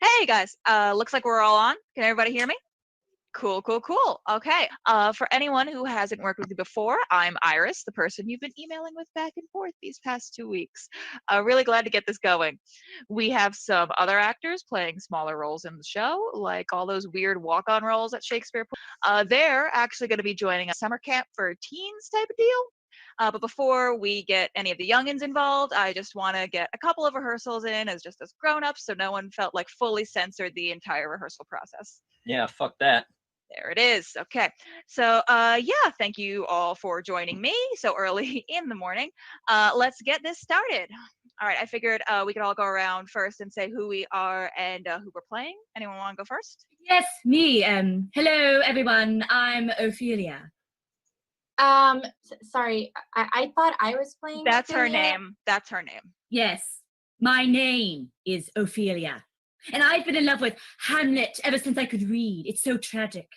Hey guys, looks like we're all on. Can everybody hear me? Cool, cool, cool. Okay. For anyone who hasn't worked with me before, I'm Iris, the person you've been emailing with back and forth these past 2 weeks. Really glad to get this going. We have some other actors playing smaller roles in the show, like all those weird walk-on roles that Shakespeare. They're actually going to be joining a summer camp for teens type of deal. But before we get any of the youngins involved, I just want to get a couple of rehearsals in as just as grown-ups, so no one felt like fully censored the entire rehearsal process. Yeah, fuck that. There it is. Okay. So, yeah, thank you all for joining me so early in the morning. Let's get this started. All right. I figured we could all go around first and say who we are and who we're playing. Anyone want to go first? Yes, me. Hello, everyone. I'm Ophelia. Sorry, I thought I was playing. That's her Ophelia. name. That's her name. Yes, my name is Ophelia. And I've been in love with Hamlet ever since I could read. It's so tragic.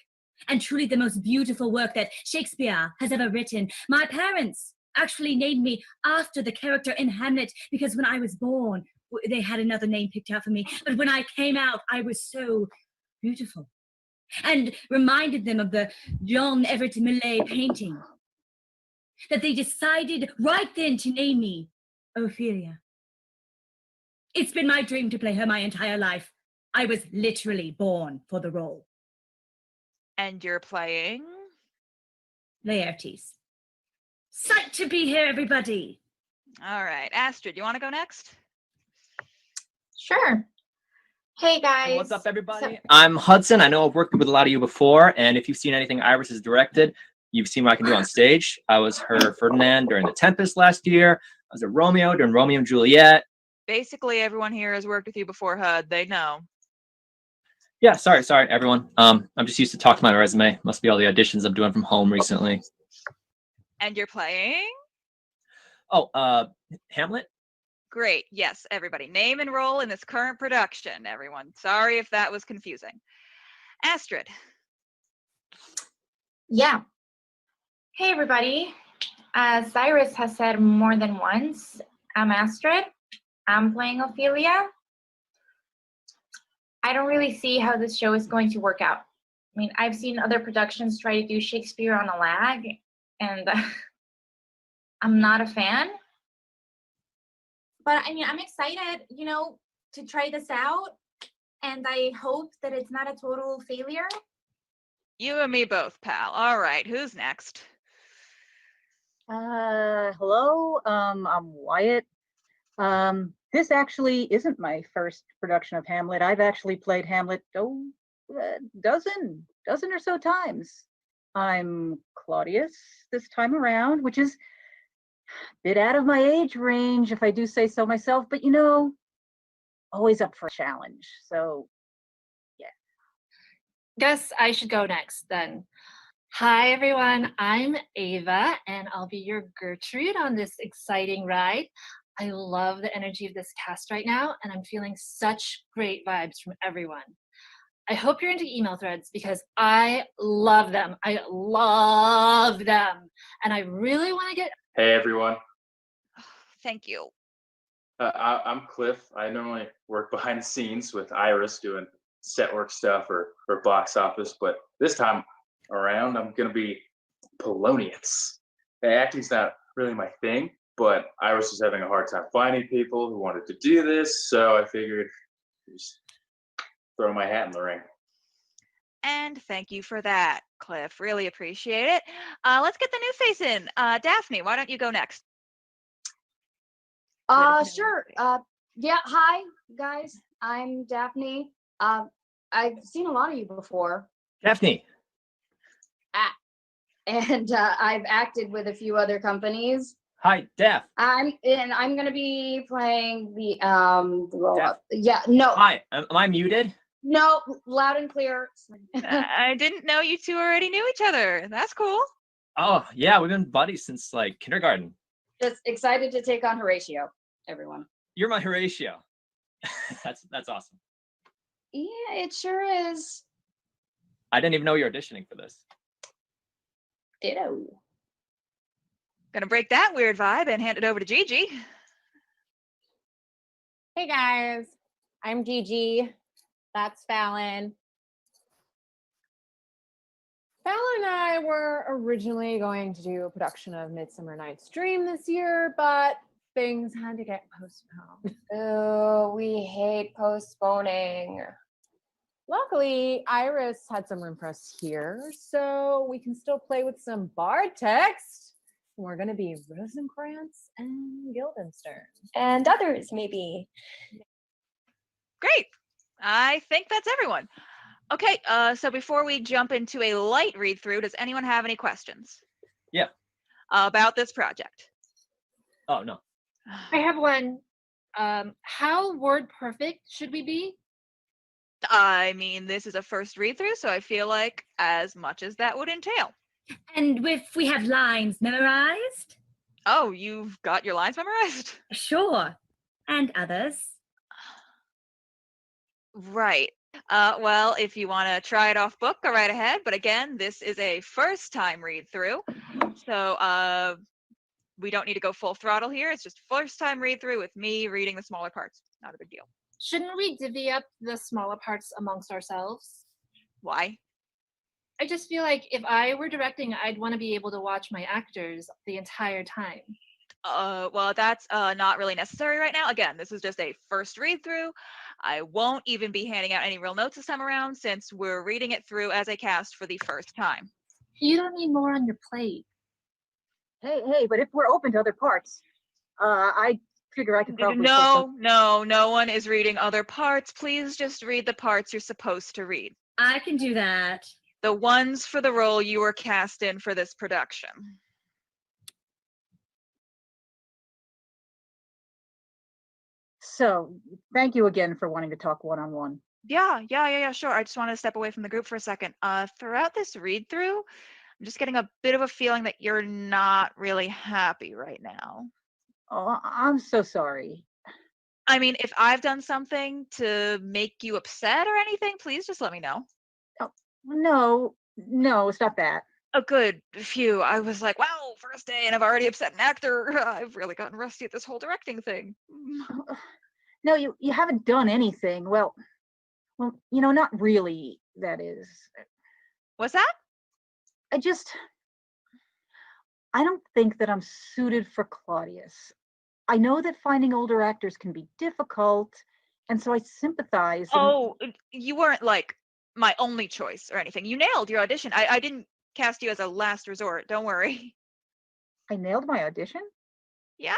And truly the most beautiful work that Shakespeare has ever written. My parents actually named me after the character in Hamlet because when I was born, they had another name picked out for me. But when I came out, I was so beautiful. And reminded them of the John Everett Millais painting, that they decided right then to name me Ophelia. It's been my dream to play her my entire life. I was literally born for the role. And you're playing? Laertes. Psyched to be here, everybody. All right. Astrid, you want to go next? Sure. Hey guys. What's up, everybody? I'm Hudson. I know I've worked with a lot of you before, and if you've seen anything Iris has directed, you've seen what I can do on stage. I was her Ferdinand during The Tempest last year. I was a Romeo during Romeo and Juliet. Basically, everyone here has worked with you before, HUD. They know. Yeah, sorry, everyone. I'm just used to talking to my resume. Must be all the auditions I'm doing from home recently. And you're playing? Oh, Hamlet? Great. Yes, everybody. Name and role in this current production, everyone. Sorry if that was confusing. Astrid. Yeah. Hey everybody. As Cyrus has said more than once, I'm Astrid. I'm playing Ophelia. I don't really see how this show is going to work out. I mean, I've seen other productions try to do Shakespeare on a lag, and I'm not a fan. But I mean, I'm excited, to try this out, and I hope that it's not a total failure. You and me both, pal. All right, who's next? Hello, I'm Wyatt. This actually isn't my first production of Hamlet. I've actually played Hamlet a dozen or so times. I'm Claudius this time around, which is a bit out of my age range, if I do say so myself, but always up for a challenge. So, yeah. Guess I should go next then. Hi, everyone. I'm Ava, and I'll be your Gertrude on this exciting ride. I love the energy of this cast right now, and I'm feeling such great vibes from everyone. I hope you're into email threads because I love them. I love them. And I really want to get... Hey, everyone. Thank you. I'm Cliff. I normally work behind the scenes with Iris doing set work stuff or box office, but this time around, I'm going to be Polonius. Acting's not really my thing, but Iris was having a hard time finding people who wanted to do this, so I figured just throw my hat in the ring. And thank you for that, Cliff. Really appreciate it. Let's get the new face in. Daphne, why don't you go next? Sure. Yeah, hi, guys. I'm Daphne. I've seen a lot of you before. Daphne. And I've acted with a few other companies. Hi, Daph. I'm gonna be playing the role. Daph. Yeah, no. Hi, am I muted? No, loud and clear. I didn't know you two already knew each other. That's cool. Oh, yeah, we've been buddies since like kindergarten. Just excited to take on Horatio, everyone. You're my Horatio. That's awesome. Yeah, it sure is. I didn't even know you were auditioning for this. Ditto. Gonna break that weird vibe and hand it over to Gigi. Hey guys, I'm Gigi. That's Fallon. Fallon and I were originally going to do a production of Midsummer Night's Dream this year, but things had to get postponed. Oh, we hate postponing. Luckily, Iris had some room for us here, so we can still play with some bard text. We're going to be Rosencrantz and Guildenstern. And others, maybe. Great. I think that's everyone. Okay, so before we jump into a light read through, does anyone have any questions? Yeah. About this project? Oh, no. I have one. How word perfect should we be? I mean, this is a first read through, so I feel like as much as that would entail. And if we have lines memorized? Oh, you've got your lines memorized? Sure. And others? Right. Well, if you want to try it off book, go right ahead. But again, this is a first time read through. So we don't need to go full throttle here. It's just first time read through with me reading the smaller parts. Not a big deal. Shouldn't we divvy up the smaller parts amongst ourselves? Why? I just feel like if I were directing, I'd want to be able to watch my actors the entire time. Well, that's not really necessary right now. Again, this is just a first read through. I won't even be handing out any real notes this time around since we're reading it through as a cast for the first time. You don't need more on your plate. Hey, but if we're open to other parts, I figure I could probably play some- No one is reading other parts. Please just read the parts you're supposed to read. I can do that. The ones for the role you were cast in for this production. So, thank you again for wanting to talk one-on-one. Yeah, sure. I just want to step away from the group for a second. Throughout this read through, I'm just getting a bit of a feeling that you're not really happy right now. Oh, I'm so sorry. I mean, if I've done something to make you upset or anything, please just let me know. No, it's not that. Oh, good. Phew. I was like, wow, first day and I've already upset an actor. I've really gotten rusty at this whole directing thing. No, you haven't done anything. Well, not really, that is. What's that? I don't think that I'm suited for Claudius. I know that finding older actors can be difficult, and so I sympathize. Oh, you weren't like my only choice or anything. You nailed your audition. I didn't cast you as a last resort. Don't worry. I nailed my audition? Yeah,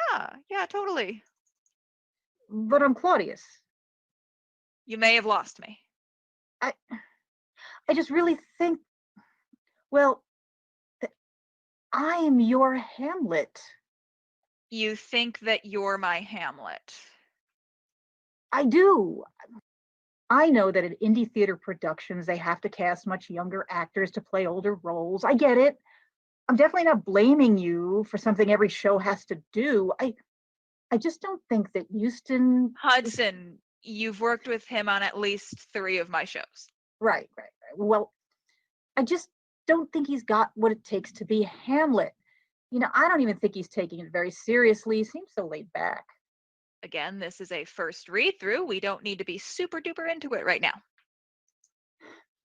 totally. But I'm Claudius. You may have lost me. I just really think, well, that I am your Hamlet. You think that you're my Hamlet? I do. I know that in indie theater productions, they have to cast much younger actors to play older roles. I get it. I'm definitely not blaming you for something every show has to do. I just don't think that Houston... Hudson, you've worked with him on at least 3 of my shows. Right. Well, I just don't think he's got what it takes to be Hamlet. I don't even think he's taking it very seriously. He seems so laid back. Again, this is a first read through. We don't need to be super duper into it right now.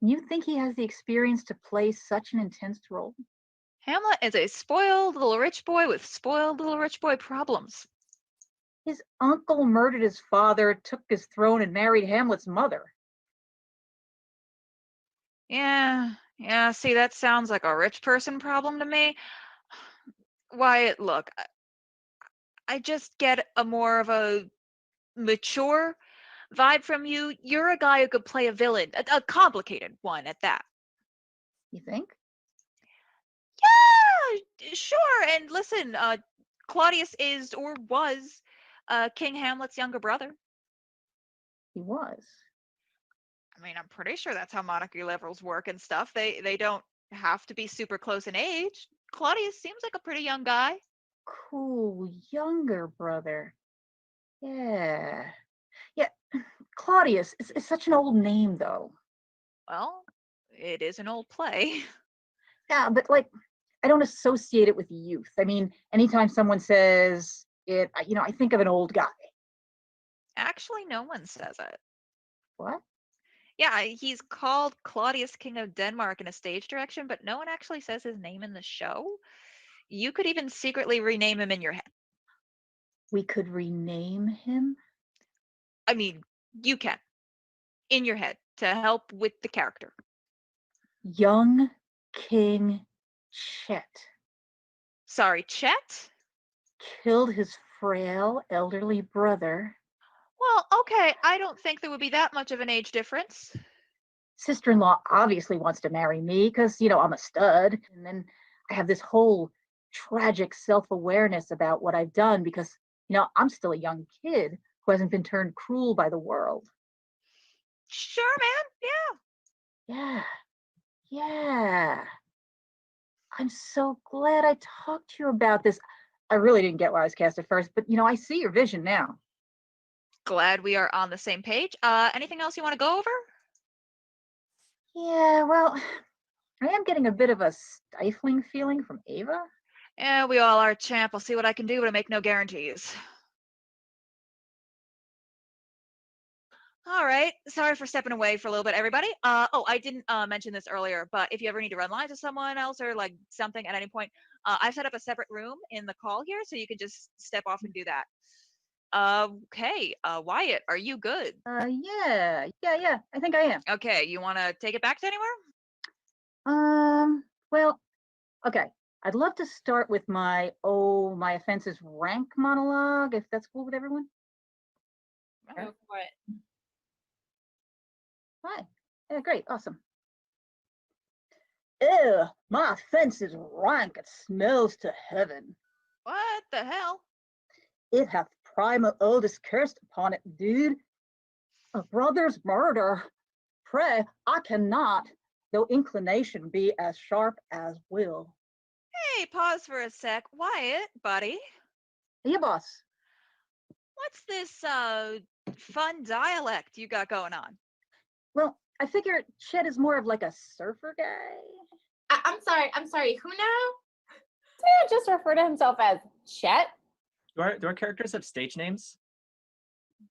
You think he has the experience to play such an intense role? Hamlet is a spoiled little rich boy with spoiled little rich boy problems. His uncle murdered his father, took his throne, and married Hamlet's mother. Yeah, see, that sounds like a rich person problem to me. Wyatt, look, I just get a more of a mature vibe from you. You're a guy who could play a villain, a complicated one at that. You think? Yeah, sure. And listen, Claudius is or was King Hamlet's younger brother. He was. I mean, I'm pretty sure that's how monarchy levels work and stuff. They don't have to be super close in age. Claudius seems like a pretty young guy. Cool, younger brother. Yeah. Claudius. It's such an old name, though. Well, it is an old play. Yeah, but I don't associate it with youth. I mean, anytime someone says it, I think of an old guy. Actually, no one says it. What? Yeah, he's called Claudius, King of Denmark in a stage direction, but no one actually says his name in the show. You could even secretly rename him in your head. We could rename him? I mean, you can, in your head, to help with the character. Young King Chet Sorry, Chet? killed his frail elderly brother. Well, okay, I don't think there would be that much of an age difference. Sister-in-law obviously wants to marry me because, I'm a stud. And then I have this whole tragic self-awareness about what I've done because, I'm still a young kid who hasn't been turned cruel by the world. Sure, man, Yeah, yeah. I'm so glad I talked to you about this. I really didn't get why I was cast at first, but, I see your vision now. Glad we are on the same page. Anything else you want to go over? Yeah, well, I am getting a bit of a stifling feeling from Ava. Yeah, we all are, champ. I'll see what I can do, but I make no guarantees. All right. Sorry for stepping away for a little bit, everybody. I didn't mention this earlier, but if you ever need to run lines with someone else or like something at any point, I've set up a separate room in the call here, so you can just step off and do that. Okay. Wyatt, are you good? Yeah. I think I am. Okay. You want to take it back to anywhere? Well, okay. I'd love to start with my offense is rank monologue, if that's cool with everyone. Go for it. Hi. Yeah, great. Awesome. Ew, my offense is rank. It smells to heaven. What the hell? It hath primal oldest cursed upon it, dude. A brother's murder. Pray, I cannot, though inclination be as sharp as will. Hey, pause for a sec. Wyatt, buddy. Yeah, boss. What's this fun dialect you got going on? Well, I figure Chet is more of like a surfer guy. I'm sorry. Who now? Did just refer to himself as Chet? Do our characters have stage names?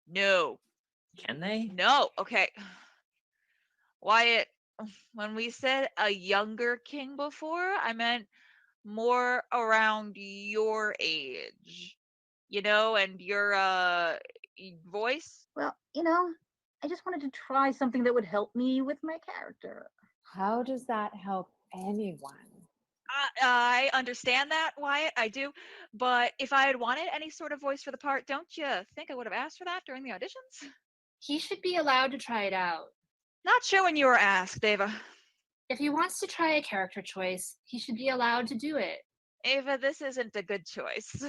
No. Can they? No. Okay. Wyatt, when we said a younger king before, I meant more around your age, and your voice. Well, I just wanted to try something that would help me with my character. How does that help anyone? I understand that, Wyatt. I do. But if I had wanted any sort of voice for the part, don't you think I would have asked for that during the auditions? He should be allowed to try it out. Not sure when you were asked, Ava. If he wants to try a character choice, he should be allowed to do it. Ava, this isn't a good choice.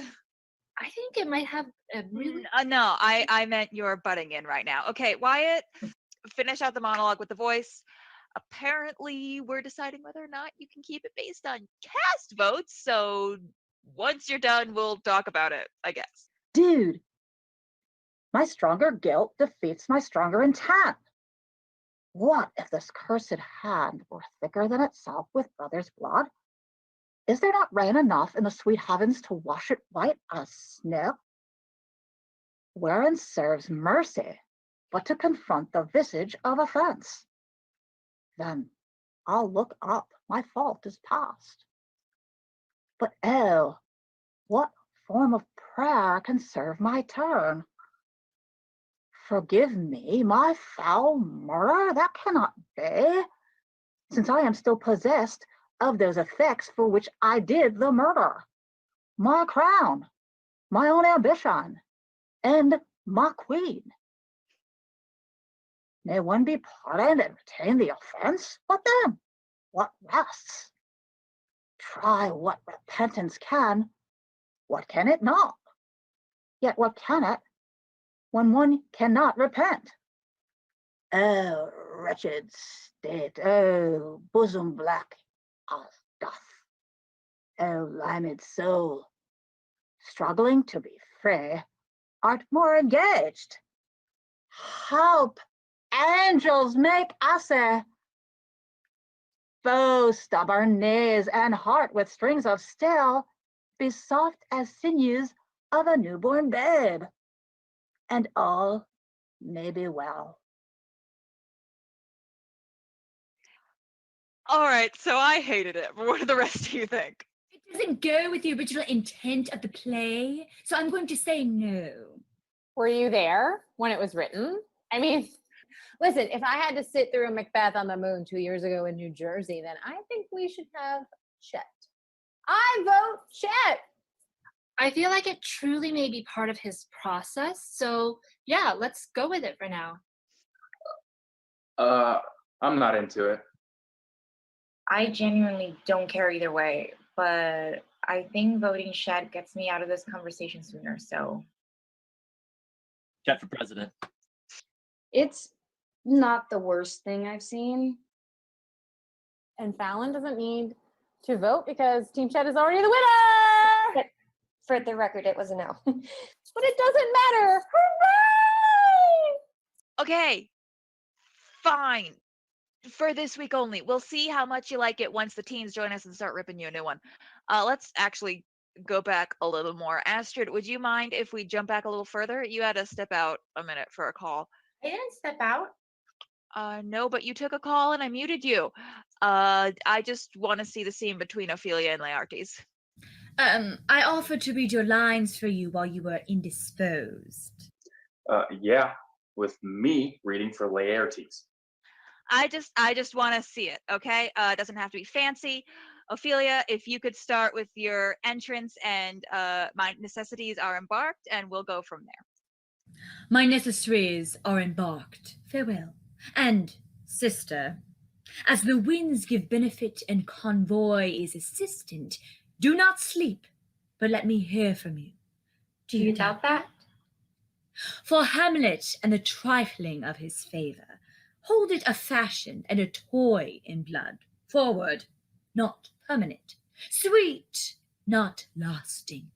I think it might have a really. No, I meant you're butting in right now. Okay, Wyatt, finish out the monologue with the voice. Apparently, we're deciding whether or not you can keep it based on cast votes. So once you're done, we'll talk about it, I guess. Dude, my stronger guilt defeats my stronger intent. What if this cursed hand were thicker than itself with brother's blood? Is there not rain enough in the sweet heavens to wash it white as snow? Wherein serves mercy but to confront the visage of offense? Then I'll look up, my fault is past. But oh, what form of prayer can serve my turn? Forgive me, my foul murder, that cannot be, since I am still possessed of those effects for which I did the murder. My crown, my own ambition, and my queen. May one be pardoned and retain the offense? What then? What rests? Try what repentance can, what can it not? Yet what can it when one cannot repent? Oh, wretched state, oh, bosom black as death, oh, limed soul, struggling to be free, art more engaged. Help, angels, make essay. Bow stubborn knees and heart with strings of steel, be soft as sinews of a newborn babe, and all may be well. All right, so I hated it, but what do the rest of you think? It doesn't go with the original intent of the play, so I'm going to say no. Were you there when it was written? I mean, listen, if I had to sit through a Macbeth on the Moon 2 years ago in New Jersey, then I think we should have Chet. I vote Chet. I feel like it truly may be part of his process. So yeah, let's go with it for now. I'm not into it. I genuinely don't care either way, but I think voting Shed gets me out of this conversation sooner, so. Chet for president. It's not the worst thing I've seen. And Fallon doesn't need to vote because Team Chet is already the winner. But for the record, it was a no. But it doesn't matter. Hooray! Okay, fine. For this week only. We'll see how much you like it once the teens join us and start ripping you a new one. Let's actually go back a little more. Astrid, would you mind if we jump back a little further? You had to step out a minute for a call. I didn't step out. No, but you took a call and I muted you. I just want to see the scene between Ophelia and Laertes. I offered to read your lines for you while you were indisposed. Yeah, with me reading for Laertes. I just want to see it, okay? It doesn't have to be fancy. Ophelia, if you could start with your entrance and my necessities are embarked, and we'll go from there. My necessaries are embarked. Farewell. And, sister, as the winds give benefit and convoy is assistant, do not sleep, but let me hear from you. Do you doubt that? For Hamlet and the trifling of his favor, hold it a fashion and a toy in blood, forward, not permanent, sweet, not lasting,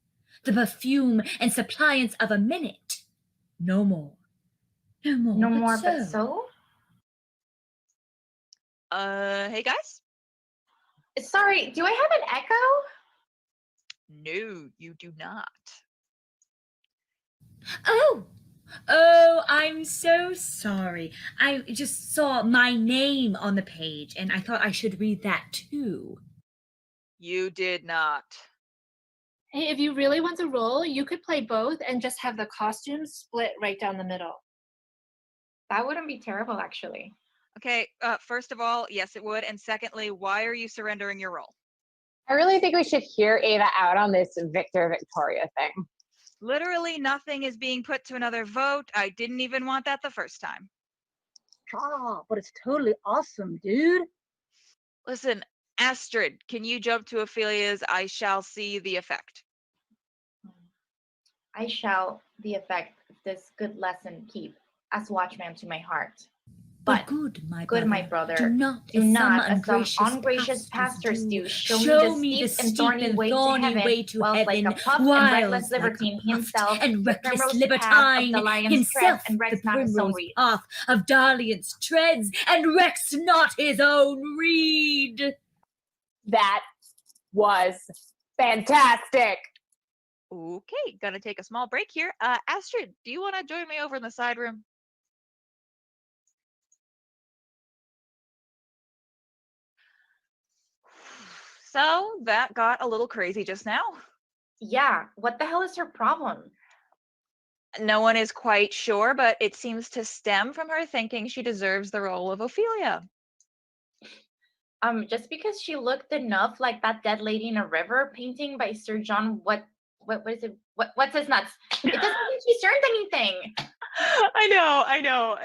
the perfume and suppliance of a minute, no more. No more but so? Hey guys? Sorry, do I have an echo? No, you do not. Oh, I'm so sorry. I just saw my name on the page and I thought I should read that too. You did not. Hey, if you really want to roll, you could play both and just have the costumes split right down the middle. That wouldn't be terrible, actually. Okay, first of all, yes, it would. And secondly, why are you surrendering your role? I really think we should hear Ava out on this Victor-Victoria thing. Literally nothing is being put to another vote. I didn't even want that the first time. Ah, but it's totally awesome, dude. Listen, Astrid, can you jump to Ophelia's I shall see the effect? I shall the effect of this good lesson keep as watchman to my heart. But Good, my my brother, do not, do not, as as some ungracious pastors do, show me the steep and thorny way to heaven, whilst like a puff and reckless libertine himself, and the reckless primrose libertine path of the lion's himself, treads, and the recks not his own primrose reed. path of Dalian's treads, and recks not his own reed. That was fantastic. Okay, gonna take a small break here. Astrid, do you want to join me over in the side room? So that got a little crazy just now. Yeah, what the hell is her problem? No one is quite sure, but it seems to stem from her thinking she deserves the role of Ophelia. Just because she looked enough like that dead lady in a river painting by Sir John, what is it? What's his nuts? It doesn't mean she's earned anything. I know.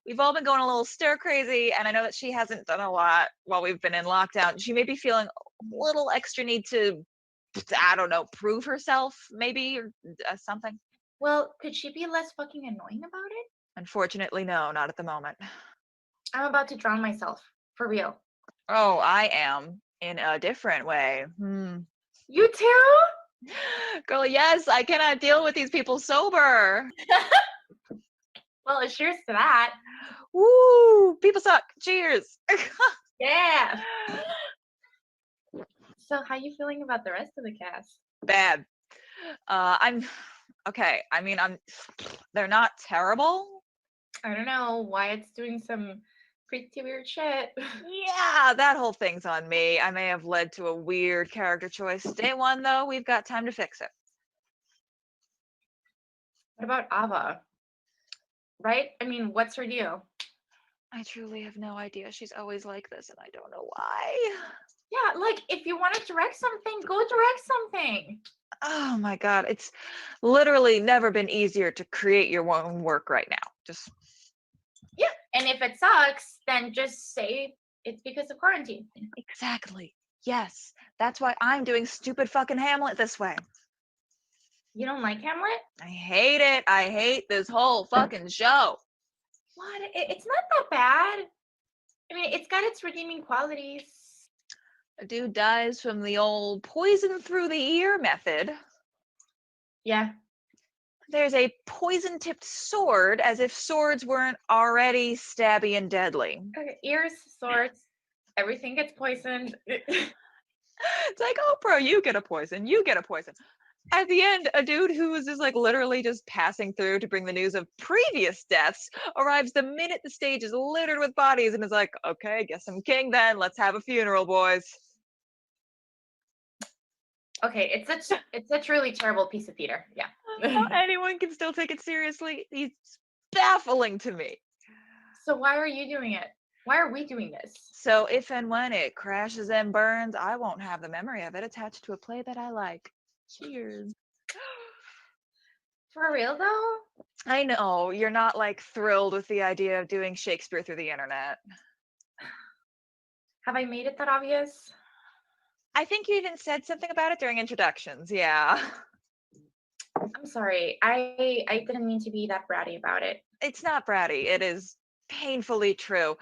We've all been going a little stir crazy, and I know that she hasn't done a lot while we've been in lockdown. She may be feeling a little extra need to, I don't know, prove herself, maybe, or something. Well, could she be less fucking annoying about it? Unfortunately, no, not at the moment. I'm about to drown myself, for real. Oh, I am, in a different way. You too? Girl, yes, I cannot deal with these people sober. Well, cheers to that. Woo! People suck. Cheers. Yeah. So how you feeling about the rest of the cast? Bad. I'm okay. I mean, they're not terrible. I don't know. Wyatt's doing some Pretty weird shit. Yeah, that whole thing's on me. I may have led to a weird character choice. Day one, though, we've got time to fix it. What about Ava? Right? I mean, what's her deal? I truly have no idea. She's always like this, and I don't know why. Yeah, like if you want to direct something, go direct something. Oh my God. It's literally never been easier to create your own work right now. Just Yeah, and if it sucks, then just say it's because of quarantine. exactly. Yes. That's why I'm doing stupid fucking Hamlet this way. You don't like Hamlet? I hate it. I hate this whole fucking show. What? It's not that bad. I mean, it's got its redeeming qualities. A dude dies from the old poison through the ear method. Yeah. There's a poison-tipped sword, as if swords weren't already stabby and deadly. Okay, ears, swords, everything gets poisoned. It's like, oh, bro, you get a poison. You get a poison. At the end, a dude who was just like literally just passing through to bring the news of previous deaths arrives the minute the stage is littered with bodies and is like, okay, guess I'm king then. Let's have a funeral, boys. Okay, it's such really terrible piece of theater. Yeah. How anyone can still take it seriously, he's baffling to me. So why are you doing it? Why are we doing this? So if and when it crashes and burns, I won't have the memory of it attached to a play that I like. Cheers. For real though? I know, you're not like thrilled with the idea of doing Shakespeare through the internet. Have I made it that obvious? I think you even said something about it during introductions, yeah. I'm sorry. I didn't mean to be that bratty about it. It's not bratty, it is painfully true.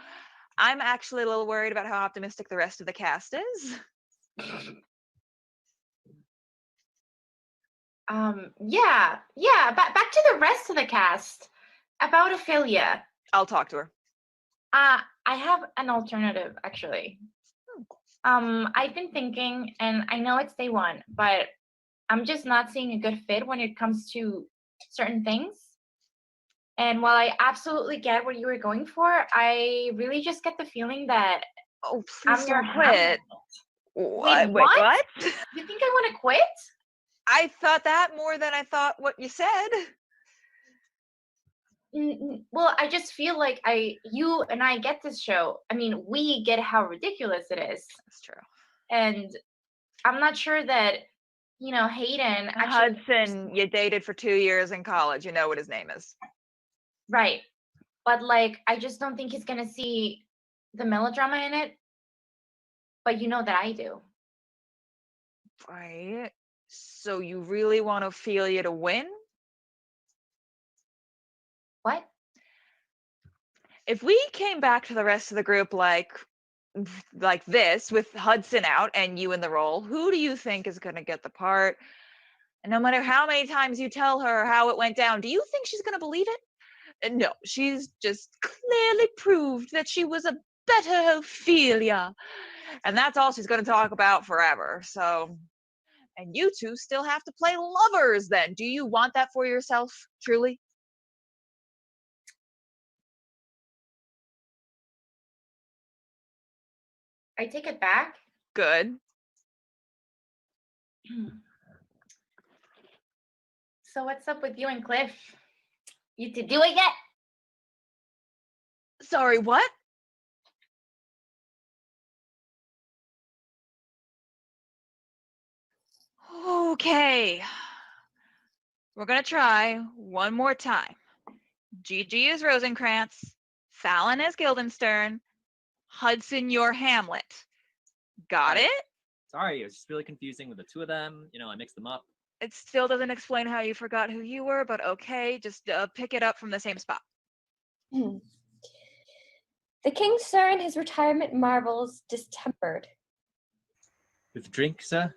I'm actually a little worried about how optimistic the rest of the cast is. Yeah. Back to the rest of the cast. About Ophelia. I'll talk to her. I have an alternative actually. I've been thinking, and I know it's day one, but I'm just not seeing a good fit when it comes to certain things. And while I absolutely get what you were going for, I really just get the feeling that Oh, I'm please your don't quit. Wait, Wait, what? what? You think I want to quit? I thought that more than I thought what you said. Well, I just feel like you and I get this show. I mean, we get how ridiculous it is. That's true. And I'm not sure that, Hayden actually. Hudson, you dated for 2 years in college. You know what his name is. Right. But like, I just don't think he's going to see the melodrama in it. But you know that I do. Right. So you really want Ophelia to win? What? If we came back to the rest of the group like this with Hudson out and you in the role, who do you think is going to get the part? And no matter how many times you tell her how it went down, do you think she's going to believe it? No, she's just clearly proved that she was a better Ophelia. And that's all she's going to talk about forever. So, and you two still have to play lovers then. Do you want that for yourself, truly? I take it back. Good. So what's up with you and Cliff? You to do it yet? Sorry, what? Okay. We're going to try one more time. Gigi is Rosencrantz. Fallon is Guildenstern. Hudson, you're Hamlet. Got it? Sorry, it was just really confusing with the two of them. I mixed them up. It still doesn't explain how you forgot who you were, but okay, just pick it up from the same spot. The king, sir, and his retirement marvels distempered. With drink, sir?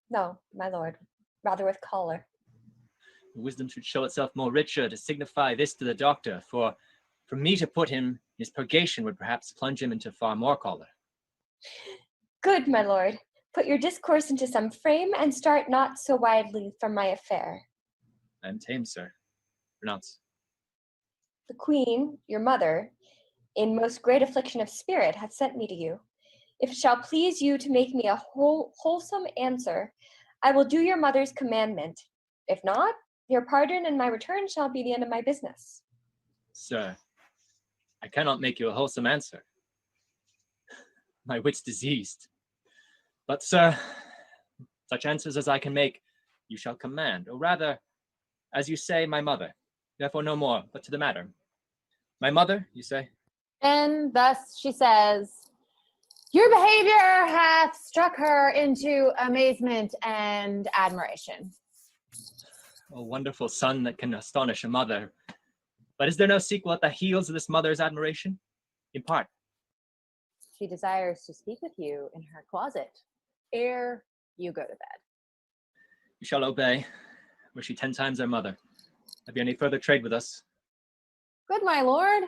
No, my lord, rather with choler. Wisdom should show itself more richer to signify this to the doctor, for me to put him in his purgation would perhaps plunge him into far more choler. Good, my lord. Put your discourse into some frame, and start not so widely from my affair. I am tame, sir. Pronounce. The queen, your mother, in most great affliction of spirit, hath sent me to you. If it shall please you to make me a wholesome answer, I will do your mother's commandment. If not, your pardon and my return shall be the end of my business. Sir, I cannot make you a wholesome answer. My wit's diseased. But, sir, such answers as I can make, you shall command, or rather, as you say, my mother. Therefore no more, but to the matter. My mother, you say? And thus she says, your behavior hath struck her into amazement and admiration. A wonderful son that can astonish a mother. But is there no sequel at the heels of this mother's admiration? In part. She desires to speak with you in her closet ere you go to bed. You shall obey. Were she 10 times our mother. Have you any further trade with us? Good, my lord.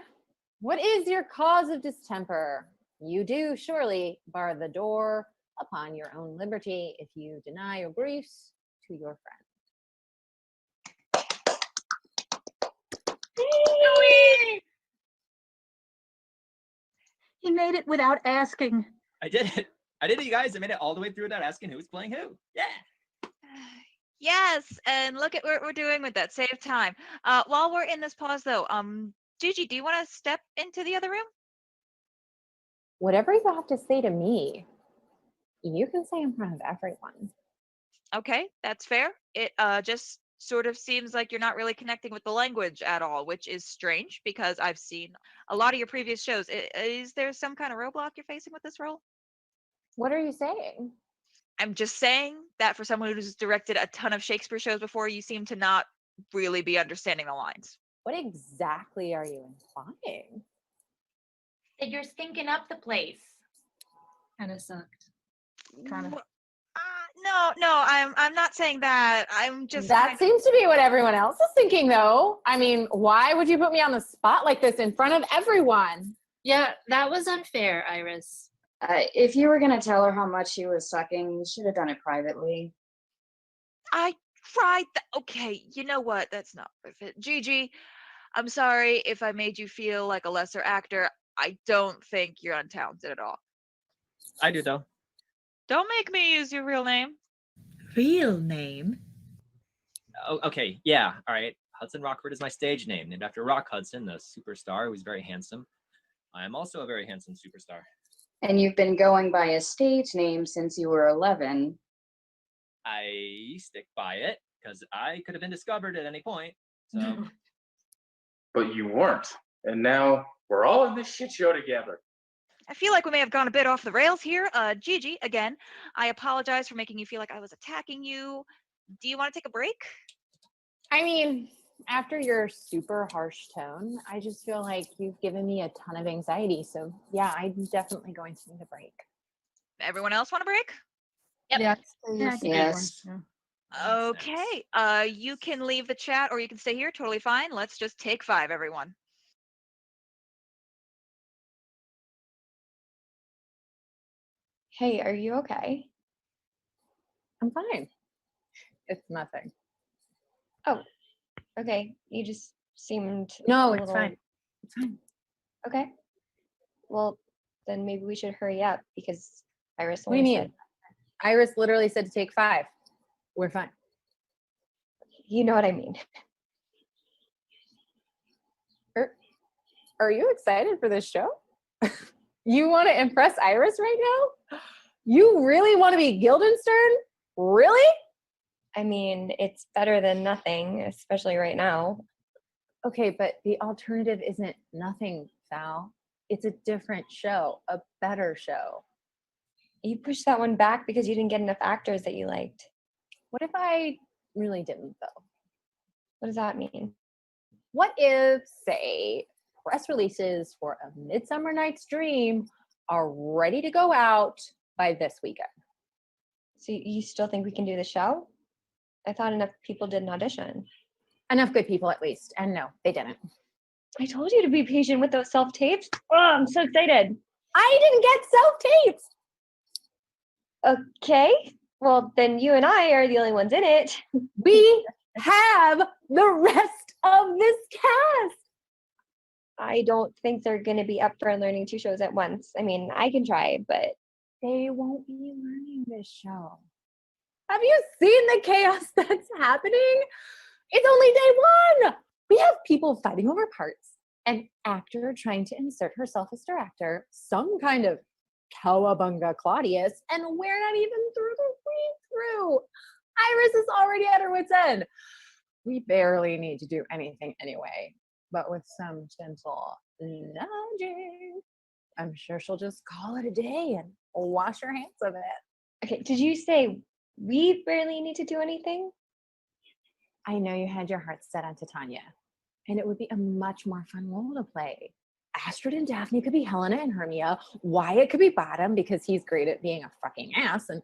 What is your cause of distemper? You do surely bar the door upon your own liberty if you deny your griefs to your friend. He made it without asking. I did it. I did it, you guys. I made it all the way through without asking who was playing who. Yeah. Yes, and look at what we're doing with that. Save time. While we're in this pause, though, Gigi, do you want to step into the other room? Whatever you have to say to me, you can say in front of everyone. Okay, that's fair. It just sort of seems like you're not really connecting with the language at all, which is strange because I've seen a lot of your previous shows. Is there some kind of roadblock you're facing with this role? What are you saying? I'm just saying that for someone who's directed a ton of Shakespeare shows before, you seem to not really be understanding the lines. What exactly are you implying? That you're stinking up the place. Kind of sucked. No, I'm not saying that. I'm just That seems to be what everyone else is thinking, though. I mean, why would you put me on the spot like this in front of everyone? Yeah, that was unfair, Iris. If you were gonna tell her how much she was sucking, you should have done it privately. I tried. Okay, you know what? That's not worth it. Gigi, I'm sorry if I made you feel like a lesser actor. I don't think you're untalented at all. I do, though. Don't make me use your real name. Real name? Oh, okay, yeah, all right. Hudson Rockford is my stage name, named after Rock Hudson, the superstar who's very handsome. I am also a very handsome superstar. And you've been going by a stage name since you were 11. I stick by it because I could have been discovered at any point. So, But you weren't. And now we're all in this shit show together. I feel like we may have gone a bit off the rails here. Gigi, again, I apologize for making you feel like I was attacking you. Do you want to take a break? I mean, after your super harsh tone, I just feel like you've given me a ton of anxiety. So yeah, I'm definitely going to need a break. Everyone else want a break? Yep. Yes. Okay. You can leave the chat or you can stay here. Totally fine. Let's just take 5, everyone. Hey, are you okay? I'm fine. It's nothing. Oh, okay. You just seemed No, a it's little- fine. It's fine. Okay. Well, then maybe we should hurry up because Iris What do you only mean? said, Iris literally said to take 5. We're fine. you know what I mean. Are you excited for this show? You want to impress Iris right now? You really want to be Guildenstern? Really? I mean, it's better than nothing, especially right now. Okay, but the alternative isn't nothing, Val. It's a different show, a better show. You pushed that one back because you didn't get enough actors that you liked. What if I really didn't, though? What does that mean? What if, say, press releases for A Midsummer Night's Dream are ready to go out by this weekend? So you still think we can do the show? I thought enough people did an audition. Enough good people, at least. And no, they didn't. I told you to be patient with those self-tapes. Oh, I'm so excited. I didn't get self-tapes. Okay. Well, then you and I are the only ones in it. We have the rest of this cast. I don't think they're going to be up for learning 2 shows at once. I mean, I can try, but They won't be learning this show. Have you seen the chaos that's happening? It's only day 1. We have people fighting over parts, an actor trying to insert herself as director, some kind of cowabunga Claudius, and we're not even through the read-through. Iris is already at her wit's end. We barely need to do anything anyway, but with some gentle nudging, I'm sure she'll just call it a day and wash her hands of it. okay, did you say we barely need to do anything? I know you had your heart set on Titania, and it would be a much more fun role to play. Astrid and Daphne could be Helena and Hermia. Wyatt could be Bottom because he's great at being a fucking ass, and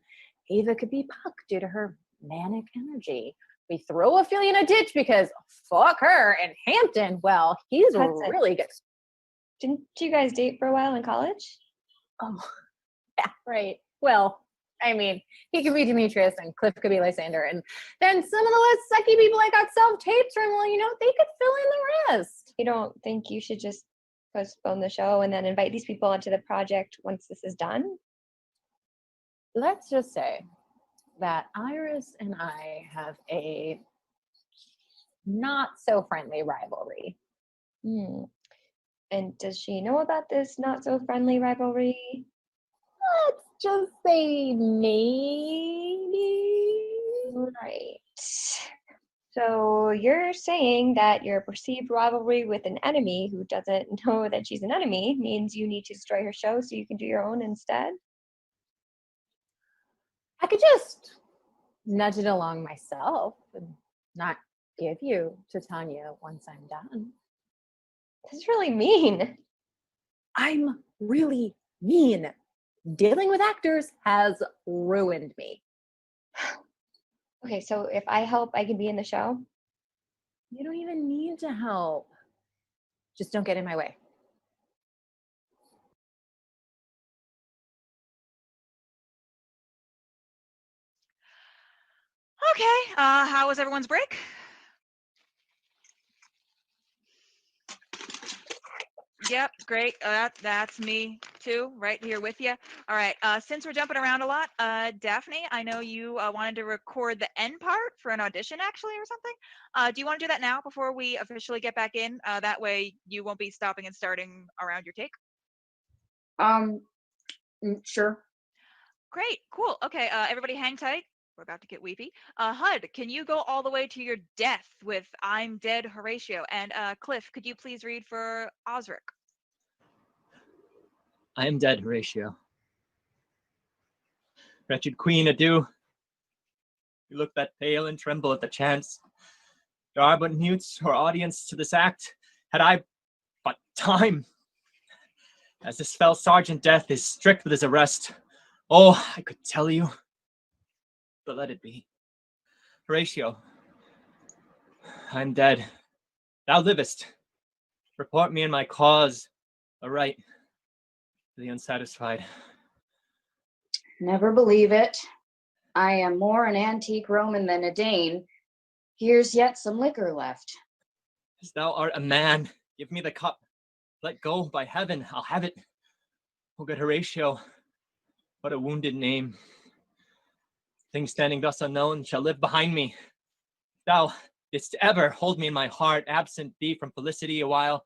Ava could be Puck due to her manic energy. We throw Ophelia in a ditch because fuck her, and Hampton, well, he's Hudson. really good. Didn't you guys date for a while in college? Oh, yeah, right. Well, I mean, he could be Demetrius and Cliff could be Lysander. And then some of the less sucky people I got self-tapes from, well, they could fill in the rest. You don't think you should just postpone the show and then invite these people onto the project once this is done? Let's just say that Iris and I have a not so friendly rivalry. And does she know about this not so friendly rivalry? Let's just say maybe. Right. So you're saying that your perceived rivalry with an enemy who doesn't know that she's an enemy means you need to destroy her show so you can do your own instead? I could just nudge it along myself and not give you to Tanya once I'm done. That's really mean. I'm really mean. Dealing with actors has ruined me. Okay, so if I help, I can be in the show? You don't even need to help. Just don't get in my way. Okay, how was everyone's break? Yep, great. That's me too, right here with you. All right, since we're jumping around a lot, Daphne, I know you wanted to record the end part for an audition actually or something. Do you want to do that now before we officially get back in? That way you won't be stopping and starting around your take. Sure. Great, cool. Okay, everybody hang tight. We're about to get weepy. Hud, can you go all the way to your death with I'm Dead Horatio? And Cliff, could you please read for Osric? I am dead, Horatio. Wretched queen, adieu. You look that pale and tremble at the chance. There are but mutes or audience to this act. Had I but time. As this fell Sergeant Death is strict with his arrest. Oh, I could tell you. But let it be. Horatio, I'm dead. Thou livest. Report me in my cause aright to the unsatisfied. Never believe it. I am more an antique Roman than a Dane. Here's yet some liquor left. As thou art a man, give me the cup. Let go, by heaven, I'll have it. O good Horatio, what a wounded name. Things standing thus unknown shall live behind me. Thou didst ever hold me in my heart, absent thee from felicity a while,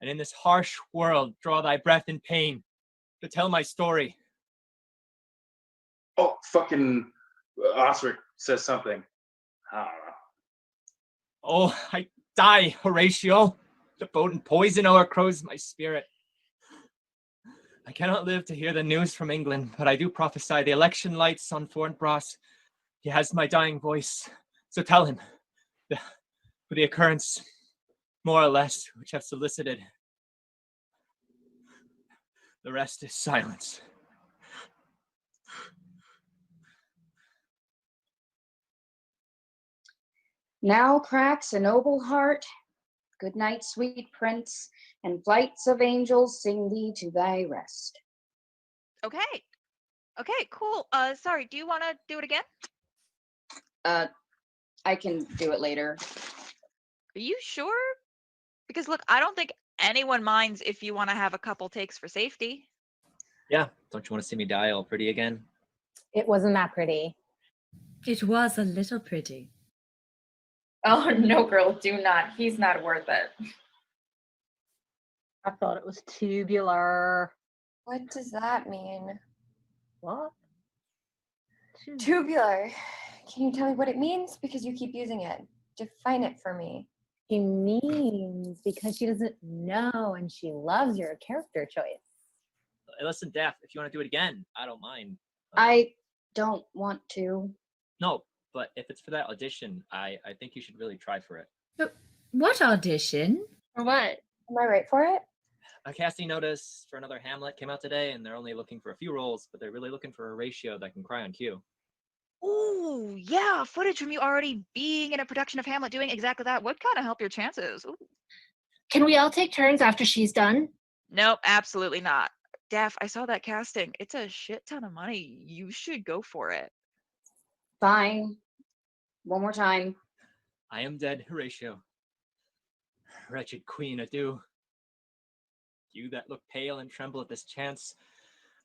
and in this harsh world draw thy breath in pain to tell my story. Oh, fucking Osric says something. I don't know. Oh, I die, Horatio. The potent poison o'ercrows my spirit. I cannot live to hear the news from England, but I do prophesy the election lights on Fortinbras. He has my dying voice, so tell him for the occurrence, more or less, which have solicited. The rest is silence. Now cracks a noble heart. Good night, sweet prince, and flights of angels sing thee to thy rest. Okay, cool. Sorry, do you want to do it again? I can do it later. Are you sure? Because look, I don't think anyone minds if you want to have a couple takes for safety. Yeah. Don't you want to see me die all pretty again? It wasn't that pretty. It was a little pretty. Oh no, girl, do not. He's not worth it. I thought it was tubular. What does that mean? What? Tubular. Can you tell me what it means? Because you keep using it. Define it for me. She means because she doesn't know and she loves your character choice. Hey, listen, Daph, if you want to do it again, I don't mind. I don't want to. No, but if it's for that audition, I think you should really try for it. But what audition? For what? Am I right for it? A casting notice for another Hamlet came out today, and they're only looking for a few roles, but they're really looking for a ratio that can cry on cue. Ooh, yeah, footage from you already being in a production of Hamlet doing exactly that would kind of help your chances. Ooh. Can we all take turns after she's done? Nope, absolutely not. Daph, I saw that casting. It's a shit ton of money. You should go for it. Fine. One more time. I am dead, Horatio. Wretched queen, adieu. You that look pale and tremble at this chance,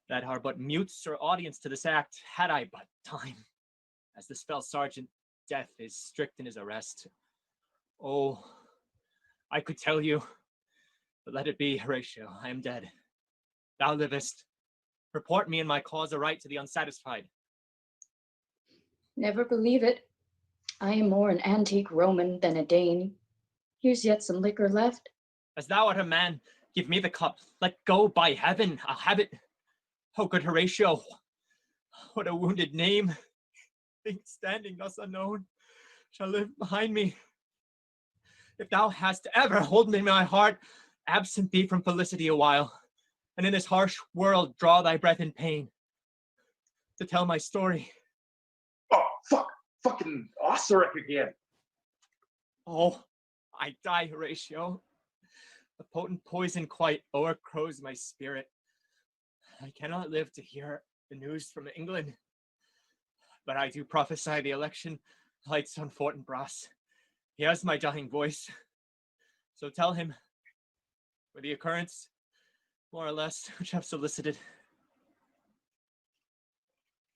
that are but mutes or audience to this act, had I but time, as the spell sergeant Death is strict in his arrest. Oh, I could tell you, but let it be, Horatio, I am dead. Thou livest. Report me and my cause aright to the unsatisfied. Never believe it. I am more an antique Roman than a Dane. Here's yet some liquor left. As thou art a man, give me the cup. Let go, by heaven, I'll have it. Oh, good Horatio, what a wounded name. Think standing thus unknown shall live behind me. If thou hast ever hold me in my heart, absent be from felicity a while, and in this harsh world draw thy breath in pain, to tell my story. Oh, fuck. Fucking Osiric again. Oh, I die, Horatio. The potent poison quite o'ercrows my spirit. I cannot live to hear the news from England, but I do prophesy the election lights on Fortinbras. He has my dying voice. So tell him, for the occurrence, more or less, which I've solicited,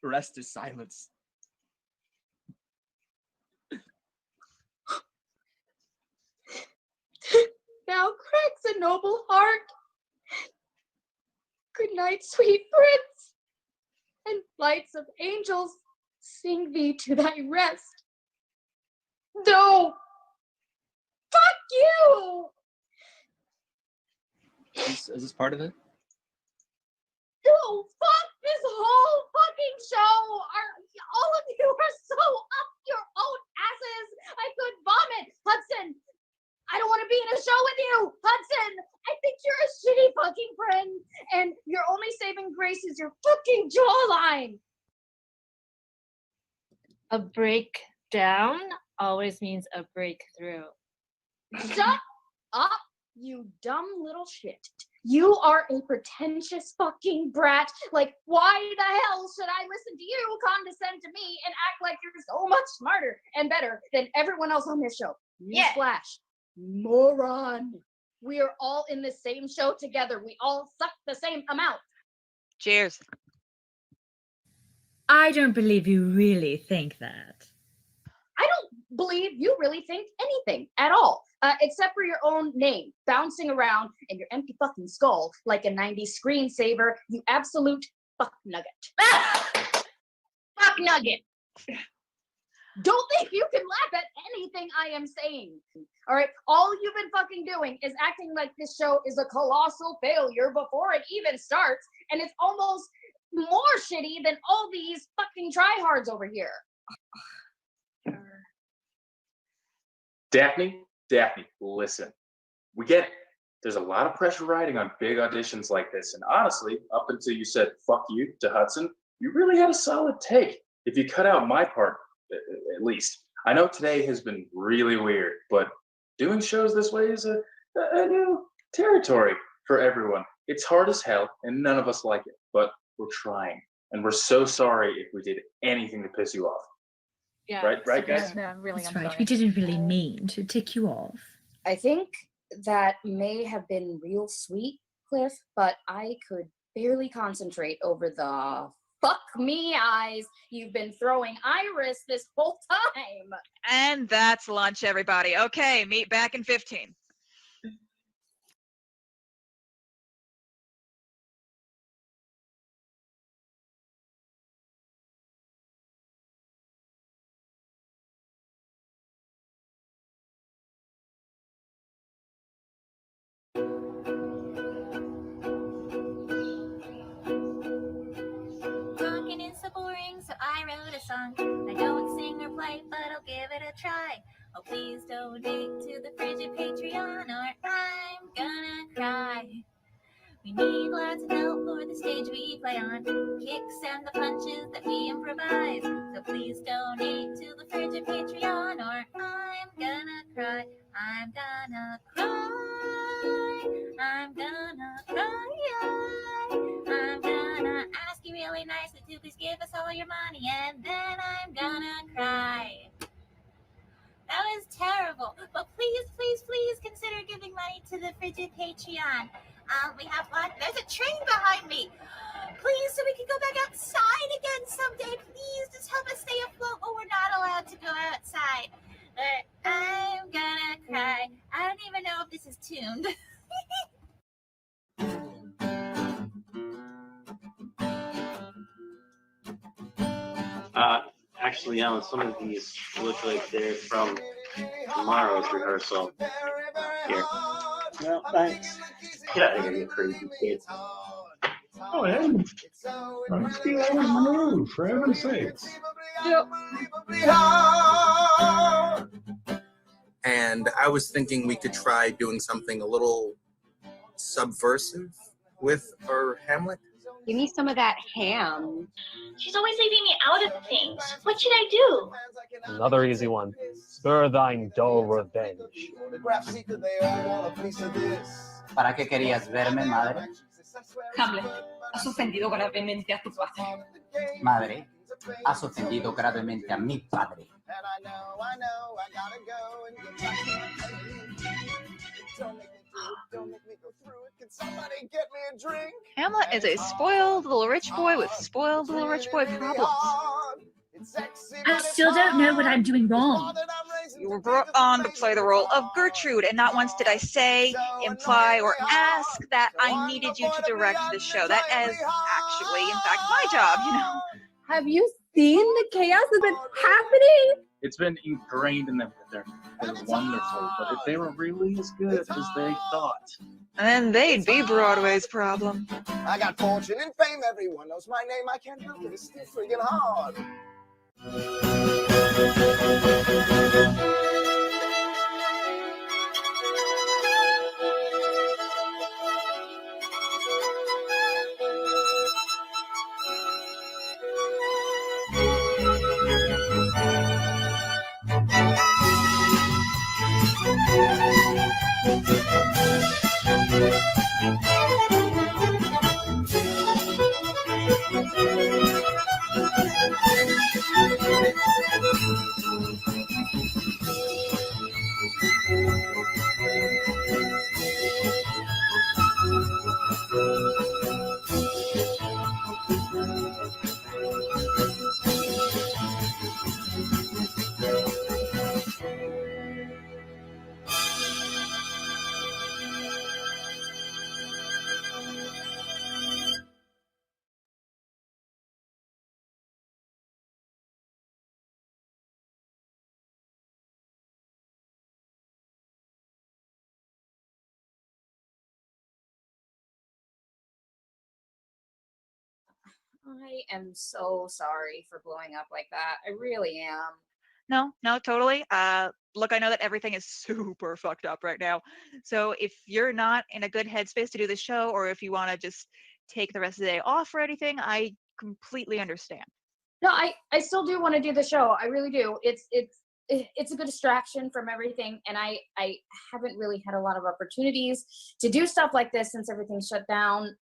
the rest is silence. Now cracks a noble heart. Good night, sweet prince, and flights of angels sing thee to thy rest. No! Fuck you! Is this part of it? No, fuck this whole fucking show! All of you are so up your own asses! I could vomit! Hudson, I don't want to be in a show with you! Hudson, I think you're a shitty fucking friend, and your only saving grace is your fucking jawline! A breakdown always means a breakthrough. Shut up, you dumb little shit. You are a pretentious fucking brat. Like, why the hell should I listen to you condescend to me and act like you're so much smarter and better than everyone else on this show? Yeah. Newsflash. Moron. We are all in the same show together. We all suck the same amount. Cheers. I don't believe you really think that. I don't believe you really think anything at all, except for your own name bouncing around and your empty fucking skull like a 90s screensaver, you absolute fuck nugget. Fuck nugget. Don't think you can laugh at anything I am saying. All right, all you've been fucking doing is acting like this show is a colossal failure before it even starts, and it's almost more shitty than all these fucking tryhards over here. Daphne, listen. We get it. There's a lot of pressure riding on big auditions like this. And honestly, up until you said fuck you to Hudson, you really had a solid take. If you cut out my part, at least. I know today has been really weird, but doing shows this way is a new territory for everyone. It's hard as hell, and none of us like it, but we're trying. And we're so sorry if we did anything to piss you off. Yeah. Right, guys? No, really, That's I'm right. sorry. We didn't really mean to tick you off. I think that may have been real sweet, Cliff, but I could barely concentrate over the fuck me eyes you've been throwing Iris this whole time. And that's lunch, everybody. Okay, meet back in 15. Talking is so boring, so I wrote a song. I don't sing or play, but I'll give it a try. Oh, please donate to the Frigid Patreon, or I'm gonna cry. We need lots of help for the stage we play on, kicks and the punches that we improvise. So please donate to the Frigid Patreon, or I'm gonna cry. I'm gonna cry. I'm gonna cry. I'm gonna ask you really nicely to please give us all your money, and then I'm gonna cry. That was terrible, but please, please, please consider giving money to the Frigid Patreon. We have one. There's a train behind me. Please, so we can go back outside again someday. Please, just help us stay afloat when we're not allowed to go outside. I'm gonna cry. I don't even know if this is tuned. Actually, Alan, some of these look like they're from tomorrow's rehearsal. Here. No, thanks. Get out of here, you crazy kid. Oh, hey. Let's get out of my move, for heaven's sakes. And I was thinking we could try doing something a little subversive with our Hamlet. Give me some of that ham. She's always leaving me out of things. What should I do? Another easy one. Spur thine dull revenge. ¿Para qué querías verme, madre? Hamlet, has ofendido gravemente a tu padre. Madre, has ofendido gravemente a mi padre. Hamlet is a spoiled little rich boy with spoiled little rich boy problems. I still don't know what I'm doing wrong. You were brought on to play the role of Gertrude, and not once did I say, imply, or ask that I needed you to direct the show. That is actually, in fact, my job, you know. Have you seen the chaos that's been happening? It's been ingrained in them. They're wonderful, but if they were really as good as they thought, then they'd be Broadway's problem. I got fortune and fame, everyone knows my name. I can't help it, it's still friggin' hard. I am so sorry for blowing up like that. I really am. No, totally. Look, I know that everything is super fucked up right now. So if you're not in a good headspace to do the show, or if you want to just take the rest of the day off or anything, I completely understand. No, I still do want to do the show. I really do. It's a good distraction from everything, and I haven't really had a lot of opportunities to do stuff like this since everything's shut down.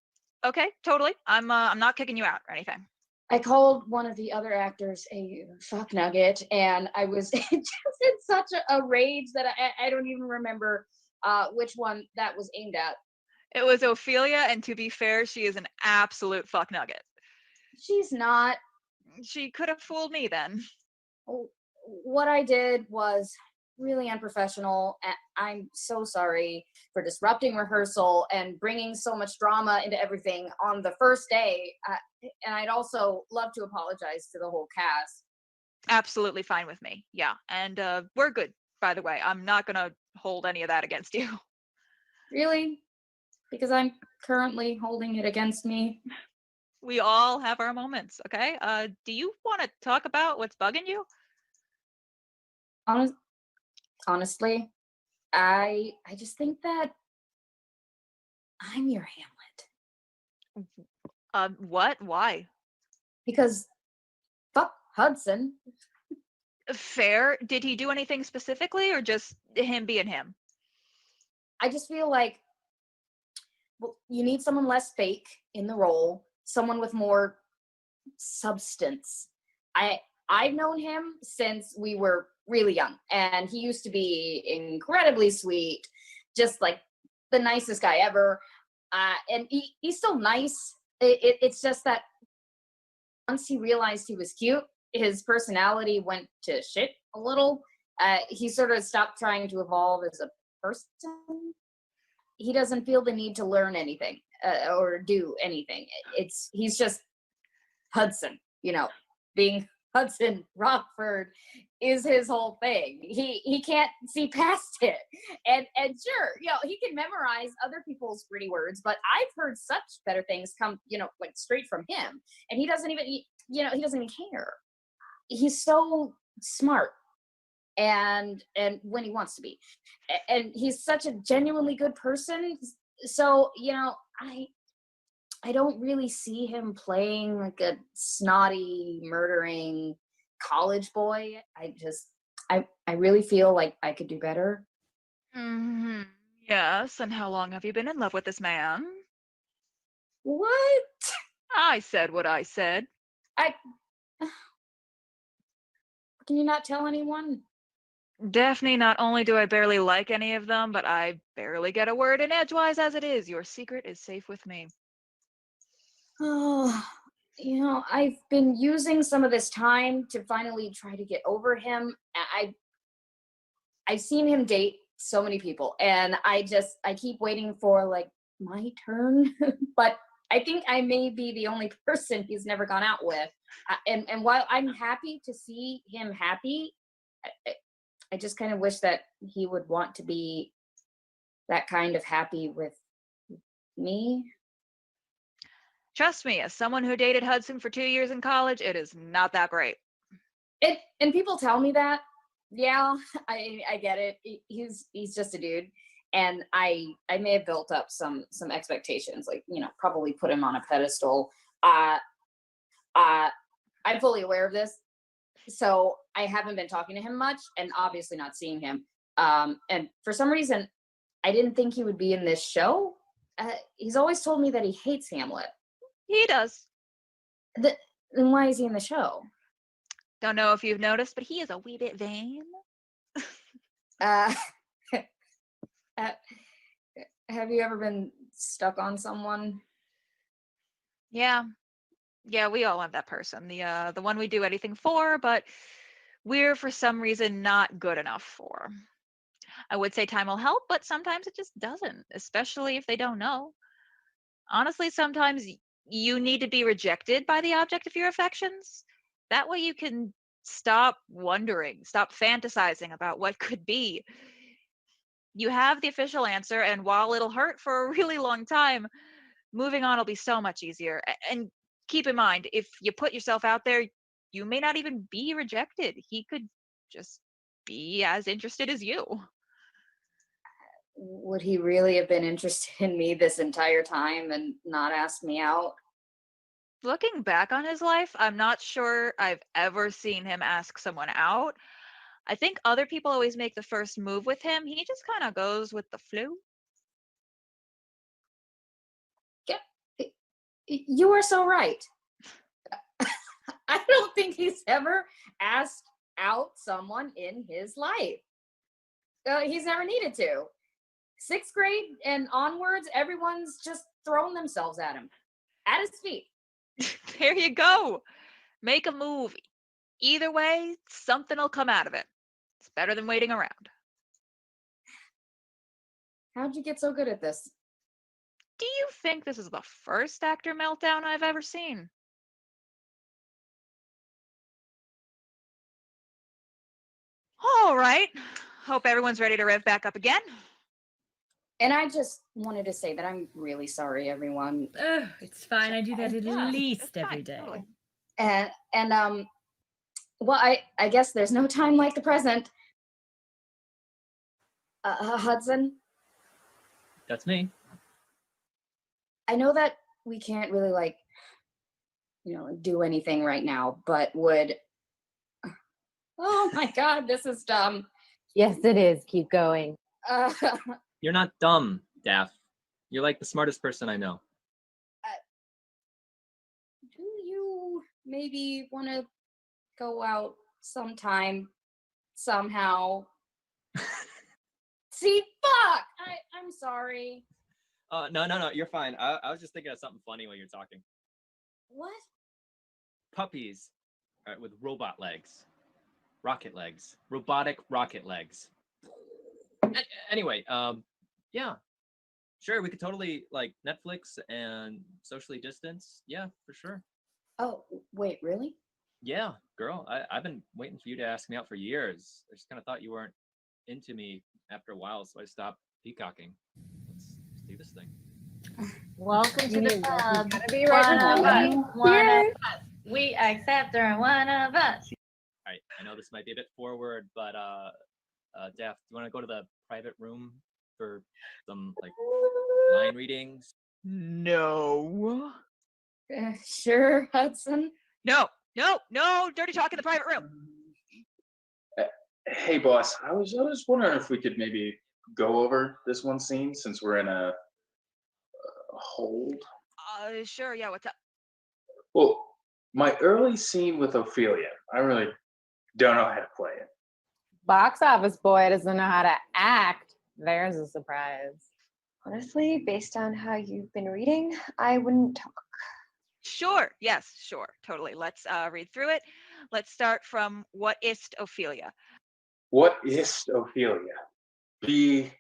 Okay, totally. I'm not kicking you out or anything. I called one of the other actors a fuck nugget, and I was just in such a rage that I don't even remember which one that was aimed at. It was Ophelia, and to be fair, she is an absolute fuck nugget. She's not. She could have fooled me then. What I did was really unprofessional. And I'm so sorry for disrupting rehearsal and bringing so much drama into everything on the first day. And I'd also love to apologize to the whole cast. Absolutely fine with me. Yeah. And we're good, by the way. I'm not going to hold any of that against you. Really? Because I'm currently holding it against me. We all have our moments, okay? Do you want to talk about what's bugging you? Honestly, I just think that I'm your Hamlet. What? Why? Because fuck Hudson. Fair. Did he do anything specifically, or just him being him? I just feel like, well, you need someone less fake in the role, someone with more substance. I've known him since we were really young, and he used to be incredibly sweet, just like the nicest guy ever. And he's still nice. It's just that once he realized he was cute, his personality went to shit a little. He sort of stopped trying to evolve as a person. He doesn't feel the need to learn anything or do anything. He's just Hudson, being Hudson Rockford is his whole thing. He can't see past it. And sure, he can memorize other people's pretty words, but I've heard such better things come, like straight from him. And he doesn't even, he doesn't even care. He's so smart. And when he wants to be, and he's such a genuinely good person. So I don't really see him playing like a snotty, murdering college boy. I really feel like I could do better. Mm-hmm. Yes, and how long have you been in love with this man? What? I said what I said. Can you not tell anyone? Daphne, not only do I barely like any of them, but I barely get a word in edgewise as it is. Your secret is safe with me. Oh, I've been using some of this time to finally try to get over him. I've seen him date so many people, and I keep waiting for like my turn. But I think I may be the only person he's never gone out with. And while I'm happy to see him happy, I just kind of wish that he would want to be that kind of happy with me. Trust me, as someone who dated Hudson for 2 years in college, it is not that great. And people tell me that. Yeah, I get it. He's just a dude. And I may have built up some expectations, like, probably put him on a pedestal. I'm fully aware of this. So I haven't been talking to him much, and obviously not seeing him. And for some reason, I didn't think he would be in this show. He's always told me that he hates Hamlet. He does. Then why is he in the show? Don't know if you've noticed, but he is a wee bit vain. Have you ever been stuck on someone? Yeah, we all have that person. The one we do anything for, but we're for some reason not good enough for. I would say time will help, but sometimes it just doesn't, especially if they don't know. Honestly, sometimes you need to be rejected by the object of your affections. That way you can stop wondering, stop fantasizing about what could be. You have the official answer, and while it'll hurt for a really long time, moving on will be so much easier. And keep in mind, if you put yourself out there, you may not even be rejected. He could just be as interested as you. Would he really have been interested in me this entire time and not asked me out? Looking back on his life, I'm not sure I've ever seen him ask someone out. I think other people always make the first move with him. He just kind of goes with the flow. Yeah, you are so right. I don't think he's ever asked out someone in his life. He's never needed to. 6th grade and onwards, everyone's just throwing themselves at him, at his feet. There you go. Make a movie. Either way, something will come out of it. It's better than waiting around. How'd you get so good at this? Do you think this is the first actor meltdown I've ever seen? All right. Hope everyone's ready to rev back up again. And I just wanted to say that I'm really sorry, everyone. Oh, it's fine. I do that at Yeah, least it's fine, every day. totally. And well, I guess there's no time like the present. Hudson, That's me. I know that we can't really like, do anything right now, but would, oh my God, this is dumb. Yes, it is. Keep going. You're not dumb, Daff. You're like the smartest person I know. Do you maybe want to go out sometime, somehow? See, fuck! I'm sorry. No, you're fine. I was just thinking of something funny while you're talking. What? Puppies with robot legs. Rocket legs. Robotic rocket legs. Anyway, yeah. Sure, we could totally like Netflix and socially distance. Yeah, for sure. Oh, wait, really? Yeah, girl, I've been waiting for you to ask me out for years. I just kind of thought you weren't into me after a while, so I stopped peacocking. Let's do this thing. Welcome to the club. One of us. One of us. We accept her. One of us. All right, I know this might be a bit forward, but Daff, do you want to go to the private room for some like line readings? No. Sure, Hudson. No, dirty talk in the private room. Hey, boss. I was wondering if we could maybe go over this one scene since we're in a hold. Sure, yeah, what's up? Well, my early scene with Ophelia, I really don't know how to play it. Box office boy doesn't know how to act. There's a surprise. Honestly, based on how you've been reading, I wouldn't talk. Sure, yes, sure, totally. Let's read through it. Let's start from what ist Ophelia? What ist Ophelia? Be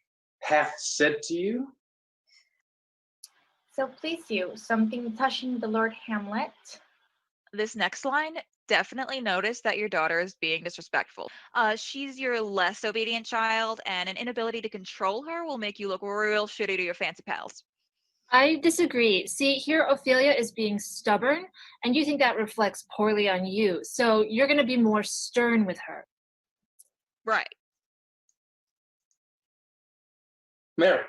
hath said to you? So please you, something touching the Lord Hamlet. This next line, definitely notice that your daughter is being disrespectful. She's your less obedient child, and an inability to control her will make you look real shitty to your fancy pals. I disagree. See, here Ophelia is being stubborn, and you think that reflects poorly on you. So you're going to be more stern with her. Right. Mary,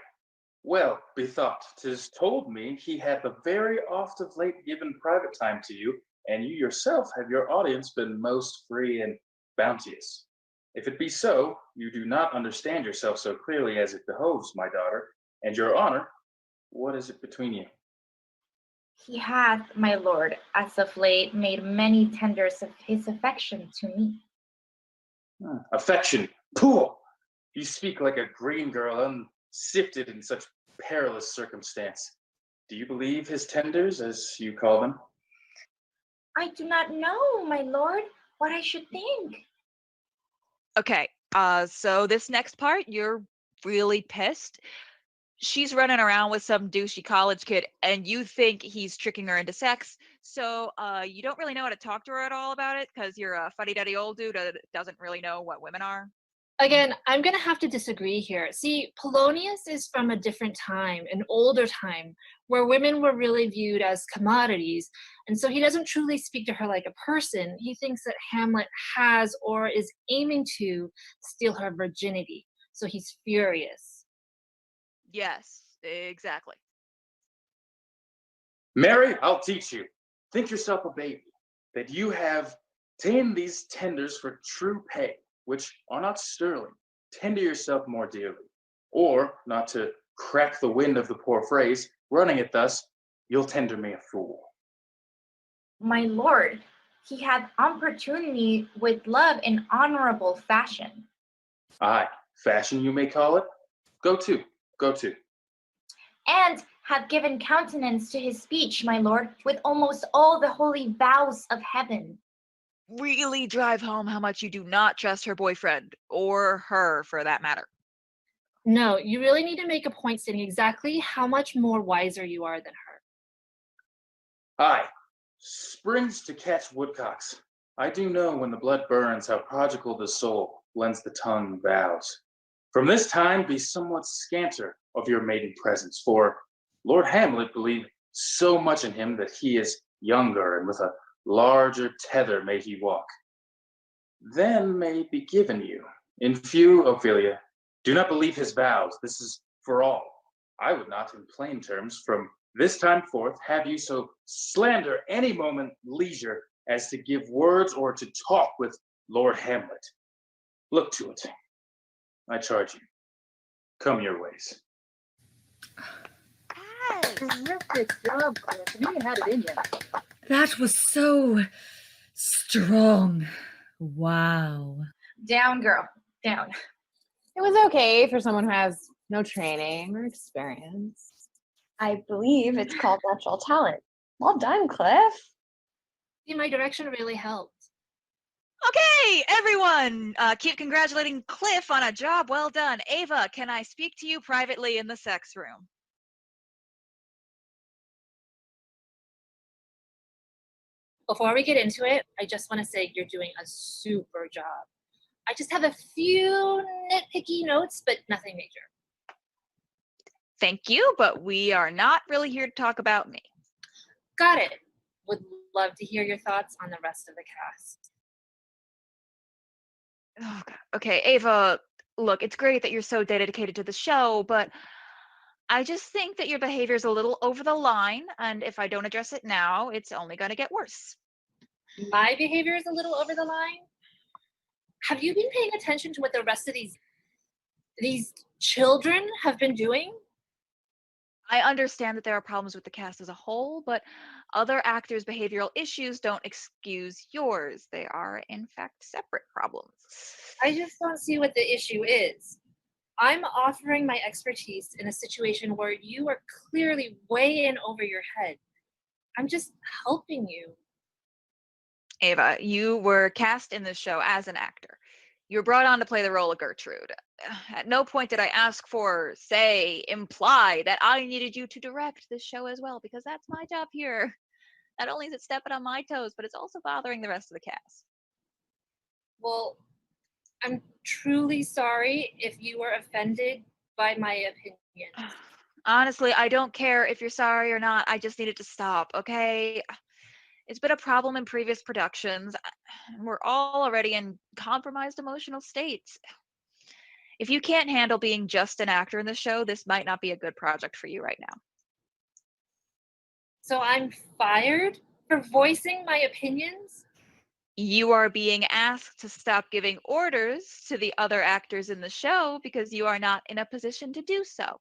well, bethought, 'tis told me he hath a very oft of late given private time to you, and you yourself have your audience been most free and bounteous. If it be so, you do not understand yourself so clearly as it behoves, my daughter, and your honor. What is it between you? He hath, my lord, as of late made many tenders of his affection to me. Affection. Pooh! You speak like a green girl unsifted in such perilous circumstance. Do you believe his tenders, as you call them? I do not know, my lord, what I should think. Okay, so this next part, you're really pissed. She's running around with some douchey college kid, and you think he's tricking her into sex. So you don't really know how to talk to her at all about it because you're a fuddy-duddy old dude that doesn't really know what women are. Again, I'm going to have to disagree here. See, Polonius is from a different time, an older time, where women were really viewed as commodities. And so he doesn't truly speak to her like a person. He thinks that Hamlet has or is aiming to steal her virginity. So he's furious. Yes, exactly. Mary, I'll teach you. Think yourself a baby, that you have ta'en these tenders for true pay, which are not sterling. Tender yourself more dearly. Or, not to crack the wind of the poor phrase, running it thus, you'll tender me a fool. My lord, he had opportunity with love in honorable fashion. Aye, fashion you may call it. Go to, go to. And have given countenance to his speech, my lord, with almost all the holy vows of heaven. Really drive home how much you do not trust her boyfriend, or her for that matter. No, you really need to make a point stating exactly how much more wiser you are than her. Aye, springs to catch woodcocks. I do know when the blood burns how prodigal the soul lends the tongue vows. From this time be somewhat scanter of your maiden presence, for Lord Hamlet believed so much in him that he is younger and with a larger tether may he walk. Then may be given you. In few, Ophelia, do not believe his vows. This is for all. I would not, in plain terms, from this time forth, have you so slander any moment leisure as to give words or to talk with Lord Hamlet. Look to it. I charge you. Come your ways. Terrific job, Cliff. I knew you had it in you. That was so strong. Wow. Down, girl. Down. It was okay for someone who has no training or experience. I believe it's called natural talent. Well done, Cliff. See, my direction really helped. Okay, everyone, keep congratulating Cliff on a job well done. Ava, can I speak to you privately in the sex room? Before we get into it, I just want to say you're doing a super job. I just have a few nitpicky notes, but nothing major. Thank you, but we are not really here to talk about me. Got it. Would love to hear your thoughts on the rest of the cast. Oh, God. Okay, Ava, look, it's great that you're so dedicated to the show, but I just think that your behavior is a little over the line, and if I don't address it now, it's only going to get worse. My behavior is a little over the line. Have you been paying attention to what the rest of these children have been doing? I understand that there are problems with the cast as a whole, but other actors' behavioral issues don't excuse yours. They are, in fact, separate problems. I just don't see what the issue is. I'm offering my expertise in a situation where you are clearly way in over your head. I'm just helping you. Ava, you were cast in this show as an actor. You were brought on to play the role of Gertrude. At no point did I ask for, say, imply that I needed you to direct this show as well, because that's my job here. Not only is it stepping on my toes, but it's also bothering the rest of the cast. Well, I'm truly sorry if you were offended by my opinion. Honestly, I don't care if you're sorry or not. I just need it to stop, okay? It's been a problem in previous productions. We're all already in compromised emotional states. If you can't handle being just an actor in the show, this might not be a good project for you right now. So I'm fired for voicing my opinions? You are being asked to stop giving orders to the other actors in the show because you are not in a position to do so.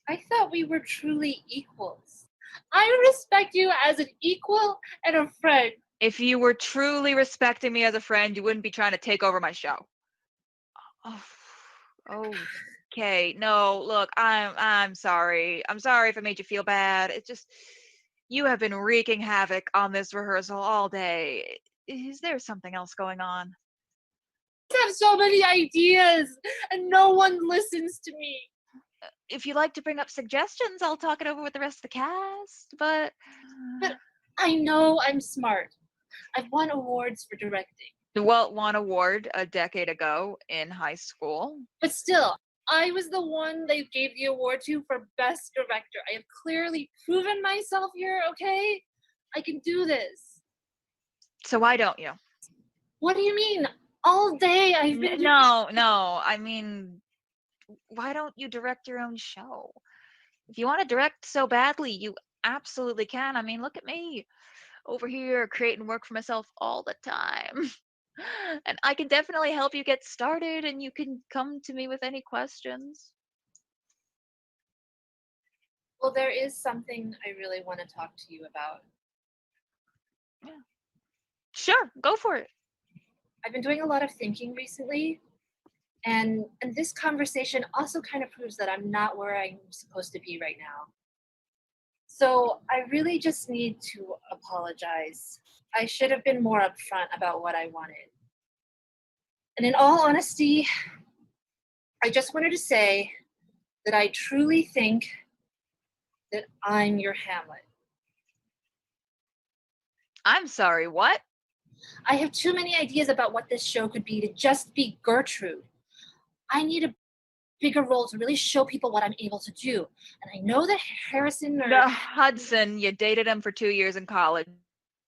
I thought we were truly equals. I respect you as an equal and a friend. If you were truly respecting me as a friend, you wouldn't be trying to take over my show. Oh, okay. No, look, I'm sorry. I'm sorry if I made you feel bad. It's just you have been wreaking havoc on this rehearsal all day. Is there something else going on? I have so many ideas and no one listens to me. If you'd like to bring up suggestions, I'll talk it over with the rest of the cast, but I know I'm smart. I've won awards for directing. Well, won award a decade ago in high school. But still, I was the one they gave the award to for Best Director. I have clearly proven myself here, okay? I can do this. So why don't you? What do you mean? All day I've been No, I mean, why don't you direct your own show? If you want to direct so badly, you absolutely can. I mean, look at me over here creating work for myself all the time. And I can definitely help you get started, and you can come to me with any questions. Well, there is something I really want to talk to you about. Yeah. Sure, go for it. I've been doing a lot of thinking recently, And this conversation also kind of proves that I'm not where I'm supposed to be right now. So I really just need to apologize. I should have been more upfront about what I wanted. And in all honesty, I just wanted to say that I truly think that I'm your Hamlet. I'm sorry, what? I have too many ideas about what this show could be to just be Gertrude. I need a bigger role to really show people what I'm able to do. And I know that Harrison or... The Hudson, you dated him for 2 years in college.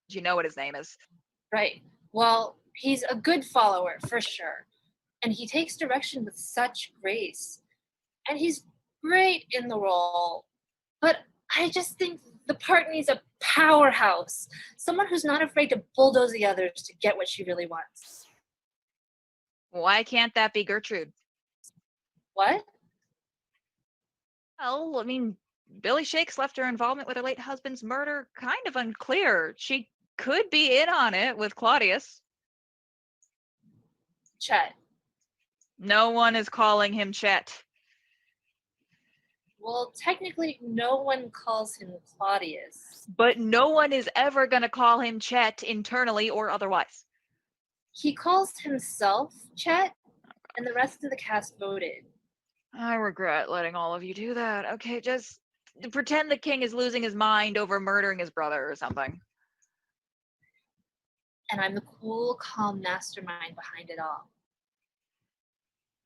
You know what his name is. Right. Well, he's a good follower, for sure. And he takes direction with such grace. And he's great in the role. But I just think the part needs a powerhouse. Someone who's not afraid to bulldoze the others to get what she really wants. Why can't that be Gertrude? What? Well, I mean, Billy Shakes left her involvement with her late husband's murder kind of unclear. She could be in on it with Claudius. Chet. No one is calling him Chet. Well, technically, no one calls him Claudius. But no one is ever going to call him Chet internally or otherwise. He calls himself Chet, and the rest of the cast voted. I regret letting all of you do that. Okay, just pretend the king is losing his mind over murdering his brother or something. And I'm the cool, calm mastermind behind it all.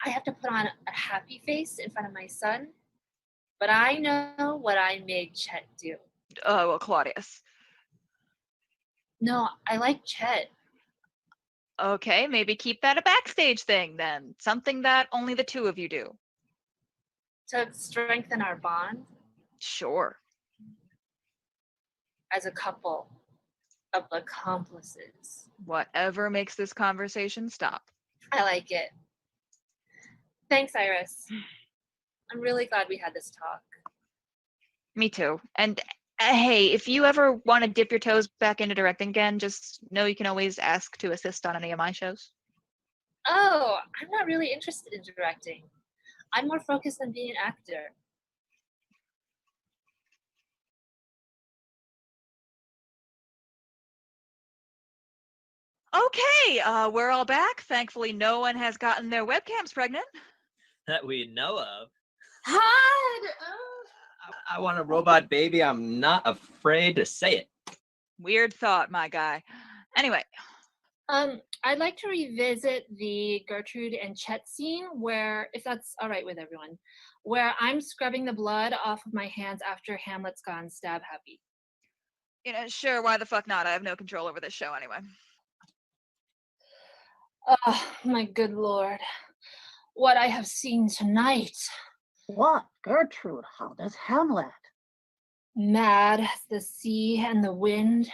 I have to put on a happy face in front of my son, but I know what I made Chet do. Oh, well, Claudius. No, I like Chet. Okay, maybe keep that a backstage thing then. Something that only the two of you do. To strengthen our bond? Sure. As a couple of accomplices. Whatever makes this conversation stop. I like it. Thanks, Iris. I'm really glad we had this talk. Me too. And hey, if you ever want to dip your toes back into directing again, just know you can always ask to assist on any of my shows. Oh, I'm not really interested in directing. I'm more focused on being an actor. Okay, we're all back. Thankfully, no one has gotten their webcams pregnant. That we know of. Hot! I want a robot baby. I'm not afraid to say it. Weird thought, my guy. Anyway. I'd like to revisit the Gertrude and Chet scene where, if that's all right with everyone, where I'm scrubbing the blood off of my hands after Hamlet's gone stab happy. You know, sure, why the fuck not? I have no control over this show anyway. Oh, my good lord. What I have seen tonight. What, Gertrude? How does Hamlet? Mad as the sea and the wind,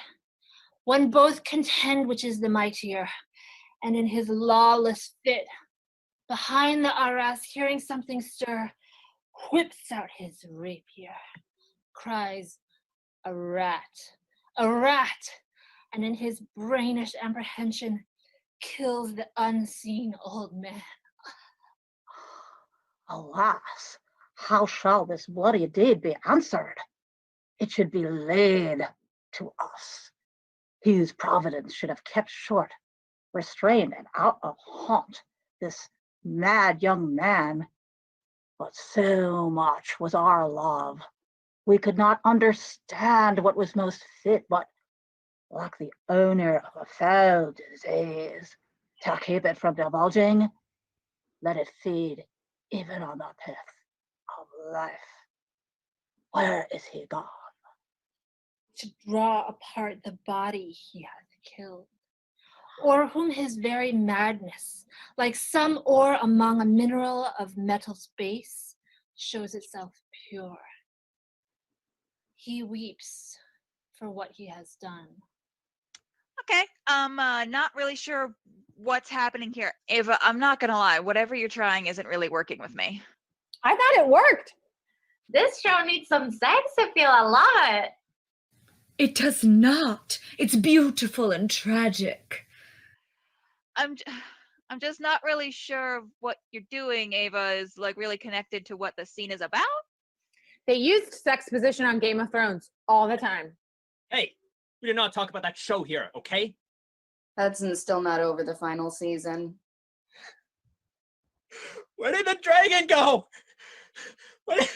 when both contend which is the mightier, and in his lawless fit, behind the arras, hearing something stir, whips out his rapier, cries, a rat, and in his brainish apprehension, kills the unseen old man. Alas, how shall this bloody deed be answered? It should be laid to us. His providence should have kept short, restrained, and out of haunt this mad young man. But so much was our love, we could not understand what was most fit, but like the owner of a foul disease, to keep it from divulging, let it feed even on the pith of life. Where is he gone? To draw apart the body he hath killed, or whom his very madness, like some ore among a mineral of metal's base, shows itself pure. He weeps for what he has done. Okay, I'm not really sure what's happening here. Ava, I'm not gonna lie, whatever you're trying isn't really working with me. I thought it worked. This show needs some sex appeal a lot. It does not. It's beautiful and tragic. I'm just not really sure what you're doing, Ava, is like really connected to what the scene is about. They used sex position on Game of Thrones all the time. Hey, we did not talk about that show here, okay? Hudson's still not over the final season. Where did the dragon go? Why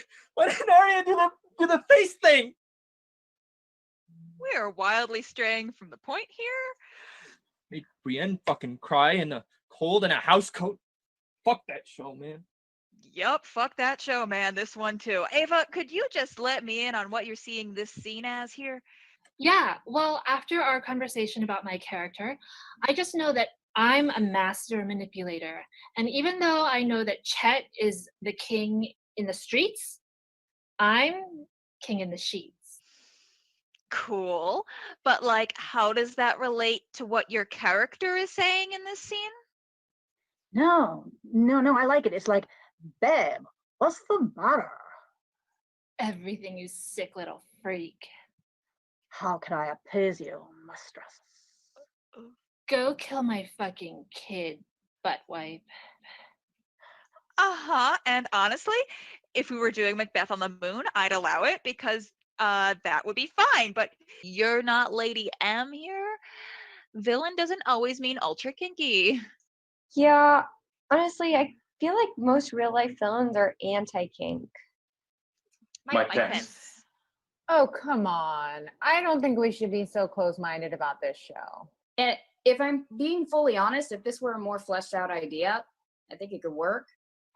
did Arya do the face thing? We are wildly straying from the point here. Made Brienne fucking cry in the cold in a house coat. Fuck that show, man. Yup, fuck that show, man. This one too. Ava, could you just let me in on what you're seeing this scene as here? Yeah, well, after our conversation about my character, I just know that I'm a master manipulator. And even though I know that Chet is the king in the streets, I'm king in the sheets. Cool. But like, how does that relate to what your character is saying in this scene? No, I like it. It's like, babe, what's the matter? Everything, you sick little freak. How can I appease you, mistress? Go kill my fucking kid, butt wipe. Uh-huh. And honestly, if we were doing Macbeth on the Moon, I'd allow it because that would be fine. But you're not Lady M here. Villain doesn't always mean ultra kinky. Yeah, honestly, I feel like most real life villains are anti-kink. Mike Pence. Oh, come on. I don't think we should be so close-minded about this show. And if I'm being fully honest, if this were a more fleshed out idea, I think it could work.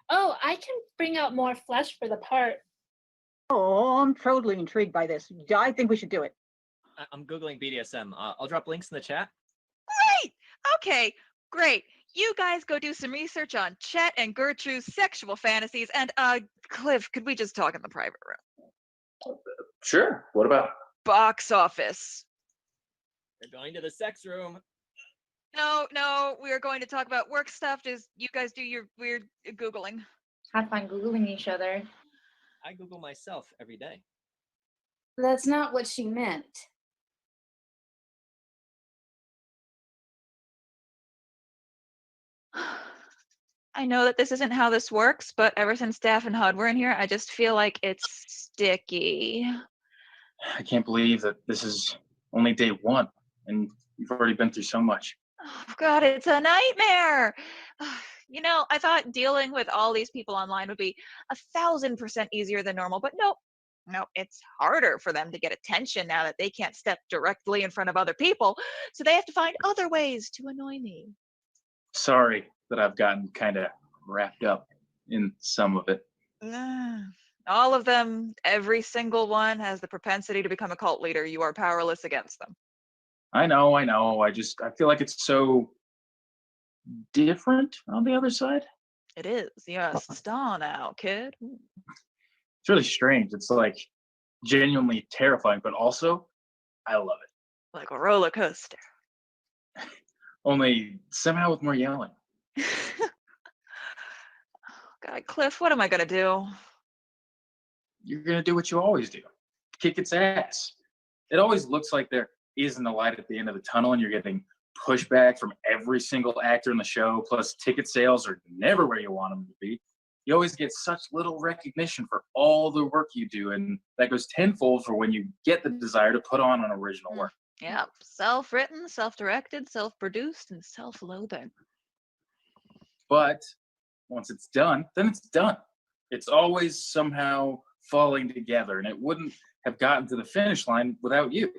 Oh, I can bring out more flesh for the part. Oh, I'm totally intrigued by this. I think we should do it. I'm Googling BDSM. I'll drop links in the chat. Great! Okay, great. You guys go do some research on Chet and Gertrude's sexual fantasies. And Cliff, could we just talk in the private room? Sure. What about? Box office. We're going to the sex room. No, we are going to talk about work stuff. Just you guys do your weird Googling. Have fun Googling each other. I Google myself every day. That's not what she meant. I know that this isn't how this works, but ever since Staff and HUD were in here, I just feel like it's sticky. I can't believe that this is only day one and you've already been through so much. Oh, God, it's a nightmare. You know, I thought dealing with all these people online would be 1,000% easier than normal, but nope, it's harder for them to get attention now that they can't step directly in front of other people, so they have to find other ways to annoy me. Sorry that I've gotten kind of wrapped up in some of it. All of them, every single one has the propensity to become a cult leader. You are powerless against them. I know. I feel like it's so different on the other side. It is. You're a star now, kid. It's really strange. It's like genuinely terrifying, but also I love it. Like a roller coaster. Only somehow with more yelling. God, Cliff, what am I gonna do? You're gonna do what you always do. Kick its ass. It always looks like there isn't a light at the end of the tunnel and you're getting pushback from every single actor in the show, plus ticket sales are never where you want them to be. You always get such little recognition for all the work you do, and that goes tenfold for when you get the desire to put on an original work. Yeah, self-written, self-directed, self-produced, and self-loathing. But once it's done, then it's done. It's always somehow falling together, and it wouldn't have gotten to the finish line without you.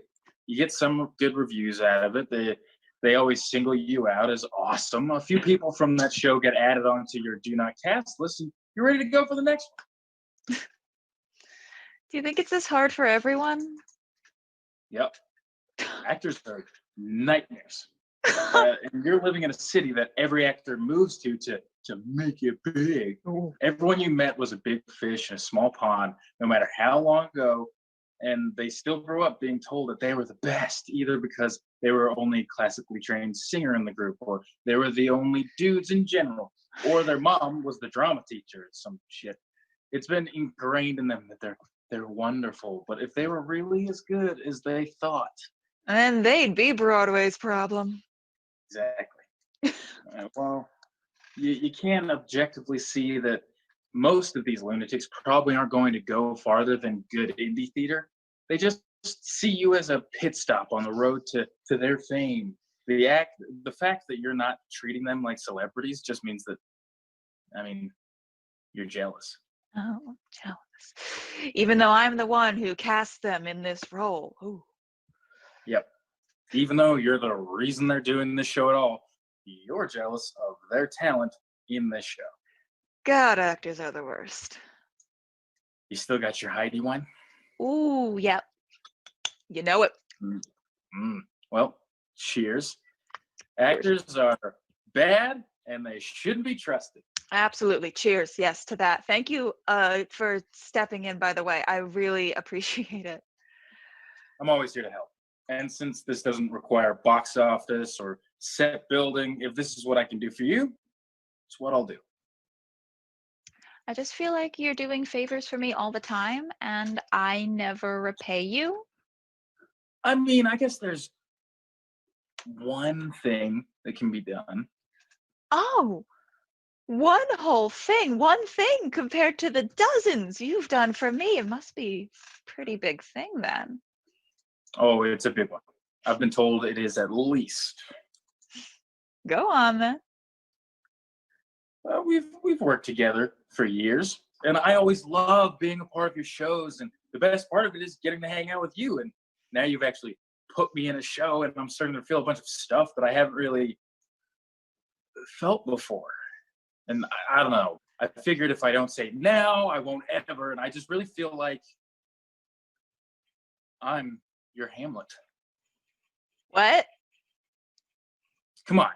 You get some good reviews out of it. They always single you out as awesome. A few people from that show get added onto your do not cast list, and you're ready to go for the next one. Do you think it's this hard for everyone? Yep. Actors are nightmares. And you're living in a city that every actor moves to make it big. Everyone you met was a big fish in a small pond, no matter how long ago, and they still grew up being told that they were the best, either because they were only classically trained singer in the group, or they were the only dudes in general, or their mom was the drama teacher or some shit. It's been ingrained in them that they're wonderful, but if they were really as good as they thought, and they'd be Broadway's problem. Exactly. Well, you can't objectively see that most of these lunatics probably aren't going to go farther than good indie theater. They just see you as a pit stop on the road to their fame. The fact that you're not treating them like celebrities just means that, I mean, you're jealous. Oh, I'm jealous. Even though I'm the one who cast them in this role. Ooh. Yep. Even though you're the reason they're doing this show at all, you're jealous of their talent in this show. God, actors are the worst. You still got your Heidi wine? Ooh, yep. You know it. Well, cheers. Actors are bad and they shouldn't be trusted. Absolutely. Cheers. Yes, to that. Thank you for stepping in, by the way. I really appreciate it. I'm always here to help. And since this doesn't require box office or set building, if this is what I can do for you, it's what I'll do. I just feel like you're doing favors for me all the time, and I never repay you. I mean, I guess there's one thing that can be done. Oh, one whole thing, one thing compared to the dozens you've done for me. It must be a pretty big thing then. Oh, it's a big one. I've been told it is at least. Go on then. We've worked together for years, and I always love being a part of your shows, and the best part of it is getting to hang out with you. And now you've actually put me in a show, and I'm starting to feel a bunch of stuff that I haven't really felt before. And I don't know. I figured if I don't say now, I won't ever, and I just really feel like I'm your Hamlet. What? Come on.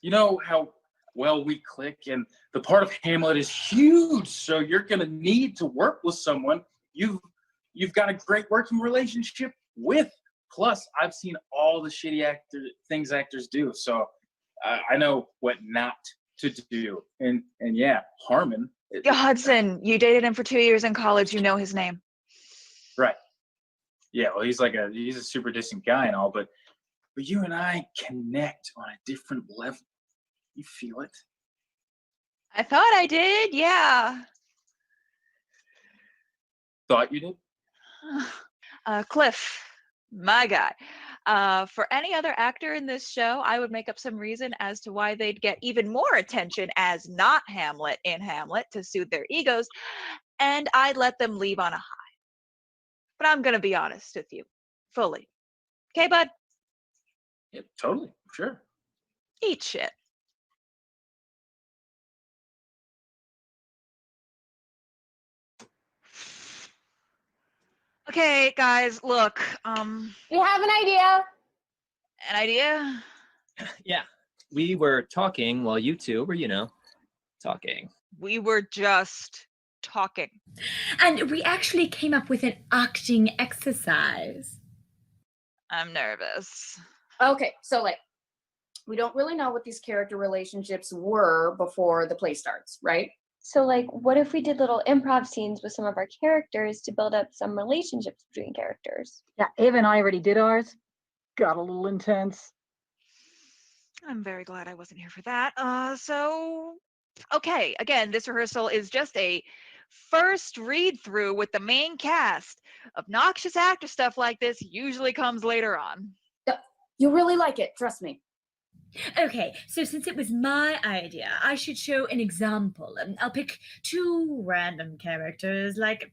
You know how well we click, and the part of Hamlet is huge, so you're gonna need to work with someone you've got a great working relationship with. Plus, I've seen all the shitty things actors do, so I know what not to do. And yeah, Harmon. Hudson, you dated him for 2 years in college. You know his name. Right. Yeah, well, he's a super distant guy and all, but you and I connect on a different level. You feel it? I thought I did, yeah. Thought you did? Cliff, my guy. For any other actor in this show, I would make up some reason as to why they'd get even more attention as not Hamlet in Hamlet to soothe their egos, and I'd let them leave on a high. But I'm gonna be honest with you, fully. Okay, bud? Yeah, totally, sure. Eat shit. Okay, guys, look, We have an idea. An idea? Yeah, we were talking while you two were, talking. We were just talking. And we actually came up with an acting exercise. I'm nervous. Okay, so like, we don't really know what these character relationships were before the play starts, right? So, like, what if we did little improv scenes with some of our characters to build up some relationships between characters? Yeah, Ava and I already did ours. Got a little intense. I'm very glad I wasn't here for that. Okay, again, this rehearsal is just a first read through with the main cast. Obnoxious actor stuff like this usually comes later on. You'll really like it, trust me. Okay, so since it was my idea, I should show an example. I'll pick 2 random characters, like,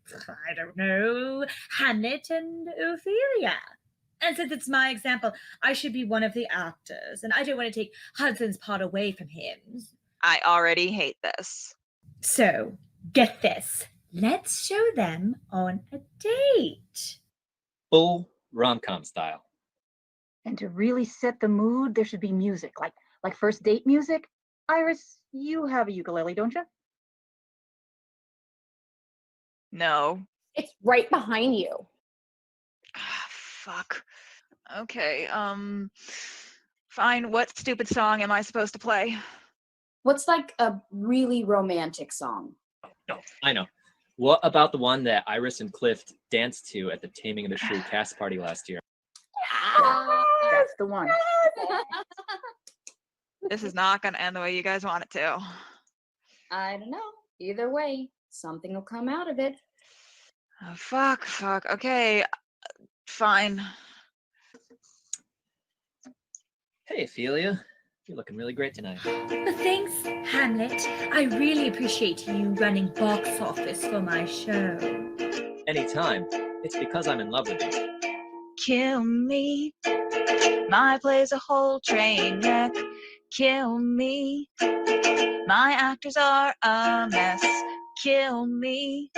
I don't know, Hamlet and Ophelia. And since it's my example, I should be one of the actors, and I don't want to take Hudson's part away from him. I already hate this. So, get this. Let's show them on a date. Full rom-com style. And to really set the mood, there should be music, like first date music. Iris, you have a ukulele, don't you? No. It's right behind you. Fuck. Okay, fine. What stupid song am I supposed to play? What's like a really romantic song? No, I know. What about the one that Iris and Cliff danced to at the Taming of the Shrew cast party last year? That's the one. This is not gonna end the way you guys want it to. I don't know. Either way, something will come out of it. Oh, fuck. Okay, fine. Hey, Ophelia. You're looking really great tonight. Well, thanks, Hamlet. I really appreciate you running box office for my show. Anytime. It's because I'm in love with you. Kill me. My play's a whole train wreck. Kill me. My actors are a mess. Kill me.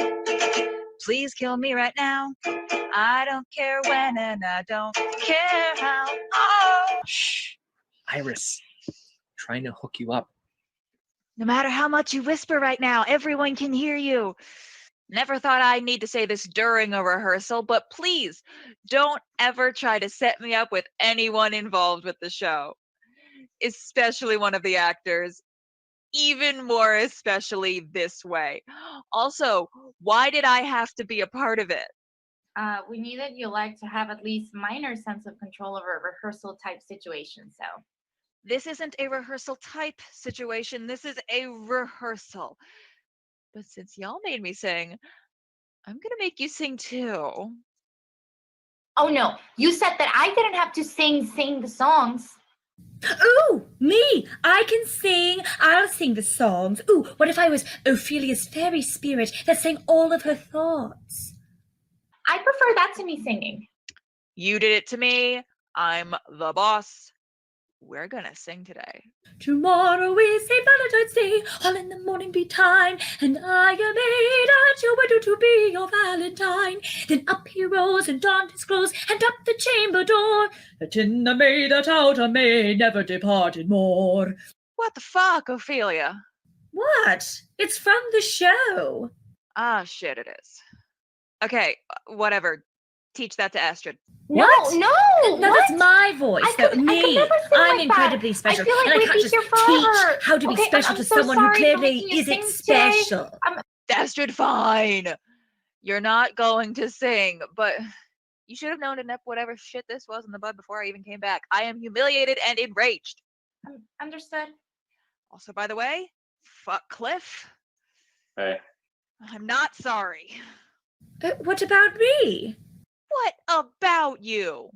Please kill me right now. I don't care when and I don't care how. Oh. Shh. Iris. Trying to hook you up. No matter how much you whisper right now, everyone can hear you. Never thought I'd need to say this during a rehearsal, but please don't ever try to set me up with anyone involved with the show, especially one of the actors. Even more especially this way. Also, why did I have to be a part of it? We needed you like to have at least minor sense of control over a rehearsal type situation, so. This isn't a rehearsal type situation. This is a rehearsal. But since y'all made me sing, I'm gonna make you sing too. Oh no, you said that I didn't have to sing the songs. Ooh, me! I can sing. I'll sing the songs. Ooh, what if I was Ophelia's fairy spirit that sang all of her thoughts? I prefer that to me singing. You did it to me. I'm the boss. We're gonna sing today. Tomorrow is St. Valentine's Day, all in the morning betime, and I am made at your window to be your Valentine. Then up he rose and donned his clothes, and up the chamber door, that in the maid that out a maid never departed more. What the fuck, Ophelia? What? It's from the show. Ah, shit, it is. Okay, whatever. Teach that to Astrid. What? No, No, what? that's my voice. I could me. never sing I'm like incredibly that. special, I feel like and I we can't beat just your teach father. how to be Okay, special I'm to so someone who sorry for clearly making you isn't sing today. special. Astrid, fine. You're not going to sing, but you should have known to nip whatever shit this was in the bud before I even came back. I am humiliated and enraged. Understood. Also, by the way, fuck Cliff. Hey. I'm not sorry. What about me? What about you?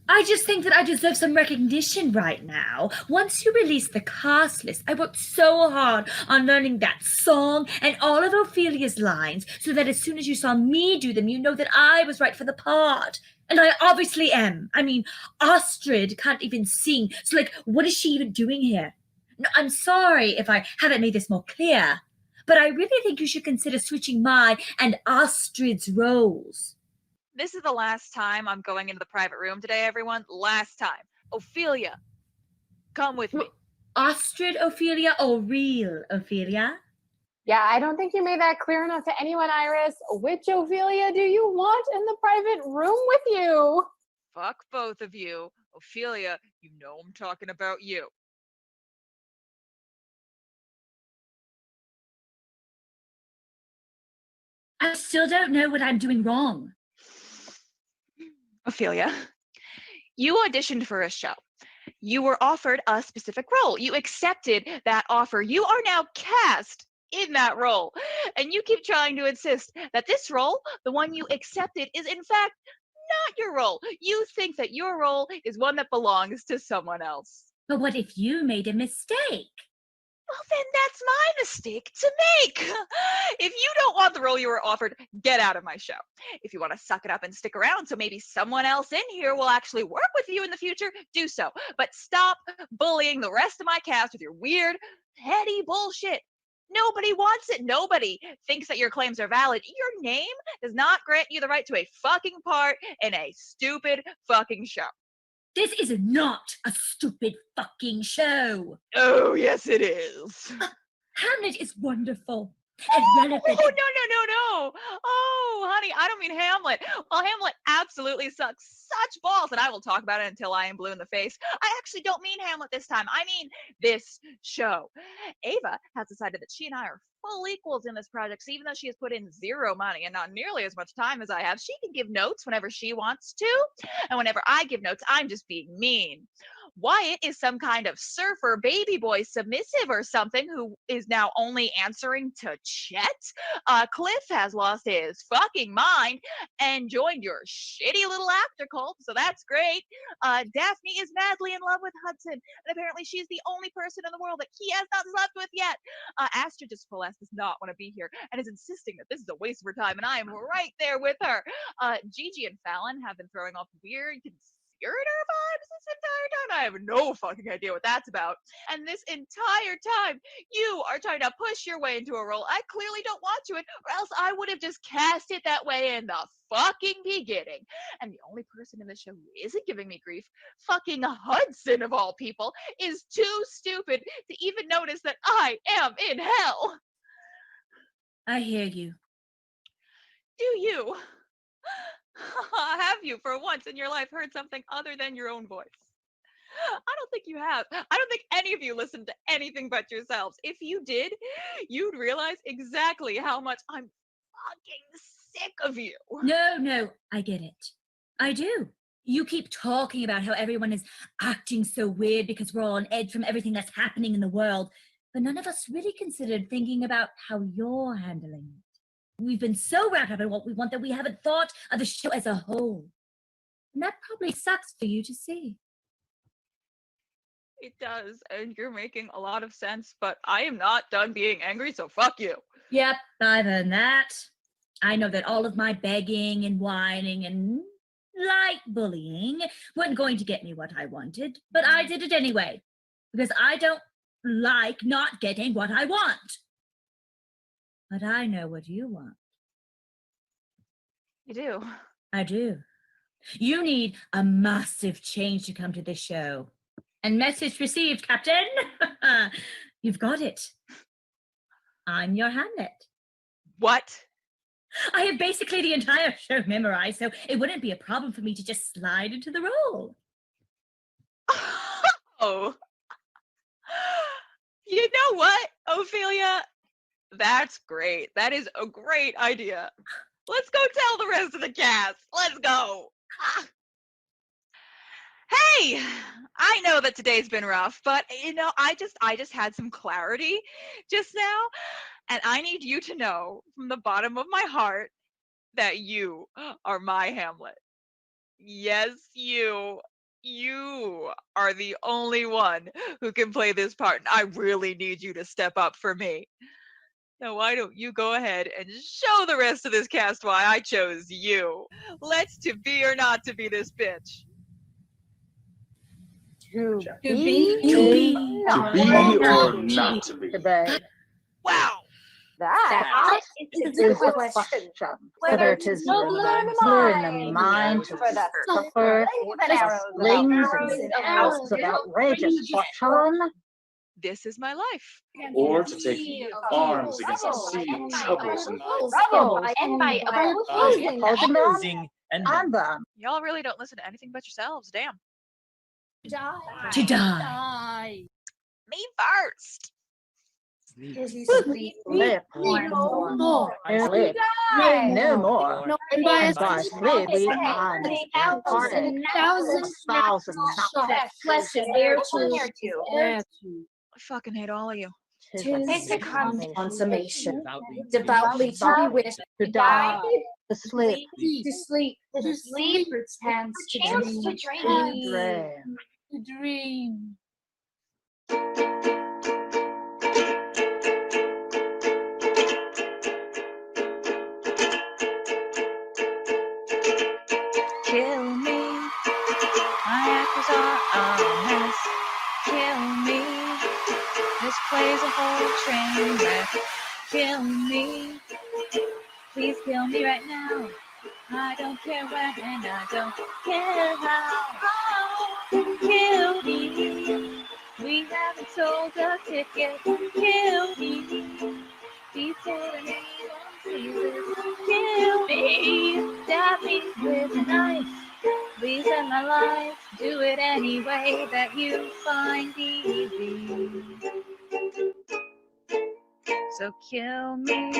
I just think that I deserve some recognition right now. Once you release the cast list, I worked so hard on learning that song and all of Ophelia's lines so that as soon as you saw me do them, you know that I was right for the part. And I obviously am. I mean, Astrid can't even sing. So, what is she even doing here? No, I'm sorry if I haven't made this more clear, but I really think you should consider switching my and Astrid's roles. This is the last time I'm going into the private room today, everyone. Last time. Ophelia, come with me. Astrid Ophelia or real Ophelia? Yeah, I don't think you made that clear enough to anyone, Iris. Which Ophelia do you want in the private room with you? Fuck both of you. Ophelia, you know I'm talking about you. I still don't know what I'm doing wrong. Ophelia, you auditioned for a show. You were offered a specific role. You accepted that offer. You are now cast in that role. And you keep trying to insist that this role, the one you accepted, is in fact not your role. You think that your role is one that belongs to someone else. But what if you made a mistake? Well, then that's my mistake to make. If you don't want the role you were offered, get out of my show. If you want to suck it up and stick around so maybe someone else in here will actually work with you in the future, do so. But stop bullying the rest of my cast with your weird, petty bullshit. Nobody wants it. Nobody thinks that your claims are valid. Your name does not grant you the right to a fucking part in a stupid fucking show. This is not a stupid fucking show. Oh, yes, it is. Hamlet is wonderful and relevant. Oh, no. Oh, honey, I don't mean Hamlet. Well, Hamlet absolutely sucks such balls, and I will talk about it until I am blue in the face. I actually don't mean Hamlet this time. I mean this show. Ava has decided that she and I are full equals in this project. So even though she has put in zero money and not nearly as much time as I have, she can give notes whenever she wants to. And whenever I give notes, I'm just being mean. Wyatt is some kind of surfer baby boy submissive or something who is now only answering to Chet. Cliff has lost his fucking mind and joined your shitty little actor cult, so that's great. Daphne is madly in love with Hudson, and apparently she's the only person in the world that he has not slept with yet. Astra just does not want to be here and is insisting that this is a waste of her time, and I am right there with her. Gigi and Fallon have been throwing off weird conspirator vibes this entire time. I have no fucking idea what that's about. And this entire time, you are trying to push your way into a role I clearly don't want you in, or else I would have just cast it that way in the fucking beginning. And the only person in the show who isn't giving me grief, fucking Hudson of all people, is too stupid to even notice that I am in hell. I hear you. Do you? Have you, for once in your life, heard something other than your own voice? I don't think you have. I don't think any of you listen to anything but yourselves. If you did, you'd realize exactly how much I'm fucking sick of you. No, I get it. I do. You keep talking about how everyone is acting so weird because we're all on edge from everything that's happening in the world, but none of us really considered thinking about how you're handling it. We've been so wrapped up in what we want that we haven't thought of the show as a whole. And that probably sucks for you to see. It does, and you're making a lot of sense, but I am not done being angry, so fuck you. Yep, I've heard that. I know that all of my begging and whining and light bullying weren't going to get me what I wanted, but I did it anyway, because I don't like not getting what I want. But I know what you want. You do? I do. You need a massive change to come to this show. And message received, Captain. You've got it. I'm your Hamlet. What? I have basically the entire show memorized, so it wouldn't be a problem for me to just slide into the role. Oh. You know what, Ophelia? That's great. That is a great idea. Let's go tell the rest of the cast. Let's go. Hey, I know that today's been rough, but I just had some clarity just now, and I need you to know from the bottom of my heart that you are my Hamlet. Yes, you are the only one who can play this part, and I really need you to step up for me. Now, why don't you go ahead and show the rest of this cast why I chose you? Let's to be or not to be this bitch. To be or not to be. Wow. That is the question. Whether it is nobler in the mind to suffer slings and hours of outrageous fortune. This is my life. Or to take arms against the sea of troubles and Opposing them. Y'all really don't listen to anything but yourselves. Damn. To die. Me first. Sleep no more. Sleep no more. And by sleep we find thousand I fucking hate all of you. It's a consummation. Devoutly to be wished. To die. To sleep. To sleep. To sleep pretends to dream. To dream. Kill me. My actors are a mess. Kill me. This play's a whole train wreck. Kill me. Please kill me right now. I don't care when and I don't care how. Kill me. We haven't sold a ticket. Kill me. Before anyone sees this. Kill me. Stab me with a knife. Please end my life. Do it any way that you find easy. so kill me.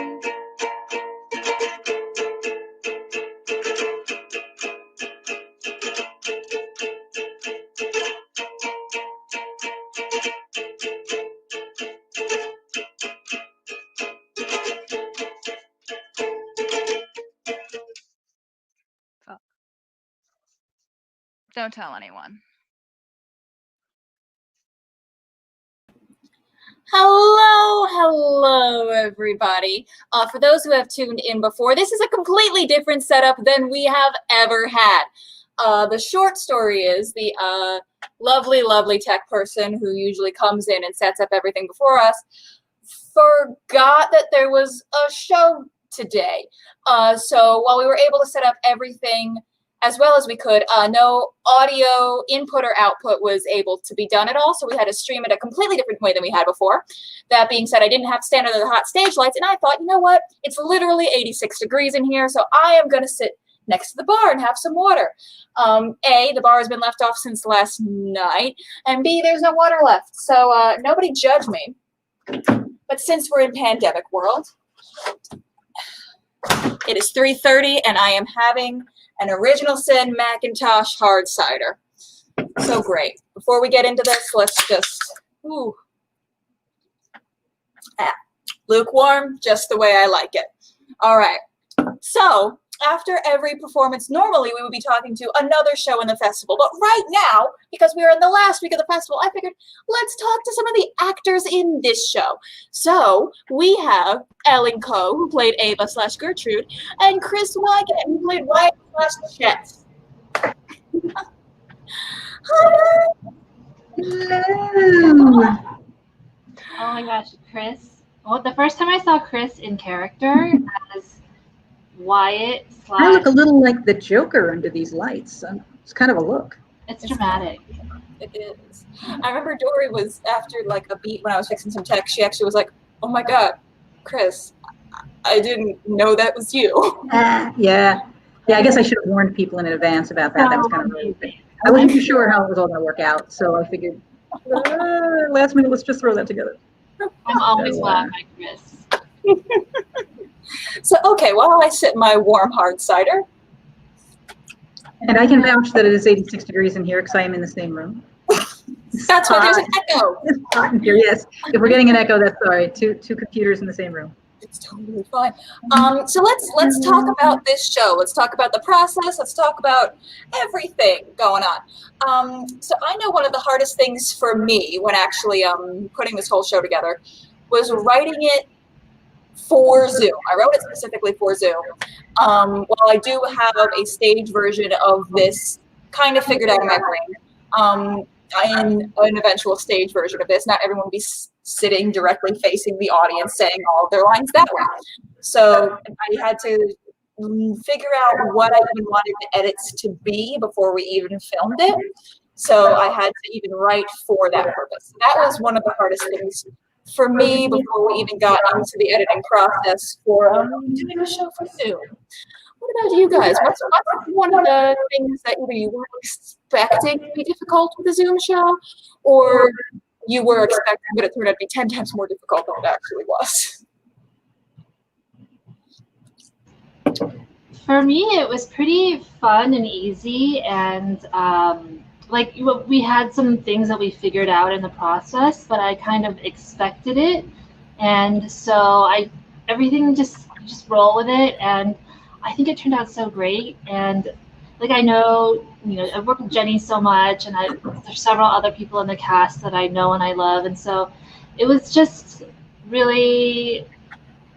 Don't tell anyone. Hello, everybody. For those who have tuned in before, this is a completely different setup than we have ever had. The short story is the lovely tech person who usually comes in and sets up everything before us forgot that there was a show today. So while we were able to set up everything as well as we could, no audio input or output was able to be done at all, so we had to stream it a completely different way than we had before. That being said, I didn't have to stand under the hot stage lights, and I thought, you know what? It's literally 86 degrees in here, so I am going to sit next to the bar and have some water. A, the bar has been left off since last night, and B, there's no water left, so nobody judge me. But since we're in pandemic world, it is 3:30, and I am having an Original Sin Macintosh hard cider. So great. Before we get into this, let's just, lukewarm, just the way I like it. All right. So after every performance, normally we would be talking to another show in the festival. But right now, because we are in the last week of the festival, I figured let's talk to some of the actors in this show. So we have Ellen Coe, who played Ava / Gertrude, and Chris Wygant, who played Wyatt / Chet. Hello. Oh my gosh, Chris. Well, the first time I saw Chris in character as Wyatt / I look a little like the Joker under these lights. It's kind of a look. It's dramatic. It is. I remember Dory was, after like a beat when I was fixing some text, she actually was like, oh my God, Chris, I didn't know that was you. Yeah, I guess I should have warned people in advance about that. That was kind of rude. I wasn't too sure how it was all going to work out, so I figured last minute, let's just throw that together. I'm always wowed by Chris. So, okay, while I sip my warm hard cider. And I can vouch that it is 86 degrees in here because I am in the same room. That's why there's an echo. It's hot in here, yes. If we're getting an echo, that's all right. Two computers in the same room. It's totally fine. So let's talk about this show. Let's talk about the process. Let's talk about everything going on. So I know one of the hardest things for me when actually putting this whole show together was writing it for Zoom. I wrote it specifically for Zoom. While I do have a stage version of this kind of figured out in my brain, in an eventual stage version of this, not everyone will be sitting directly facing the audience saying all of their lines that way. So I had to figure out what I even wanted the edits to be before we even filmed it. So I had to even write for that purpose. That was one of the hardest things for me before we even got into the editing process for doing a show for Zoom. What about you guys? What's one of the things that either you weren't expecting to be difficult with the Zoom show, or you were expecting that it turned out to be 10 times more difficult than it actually was? For me, it was pretty fun and easy, and like we had some things that we figured out in the process, but I kind of expected it, and so everything just roll with it, and I think it turned out so great. And like I know, I've worked with Jenny so much, and there's several other people in the cast that I know and I love, and so it was just really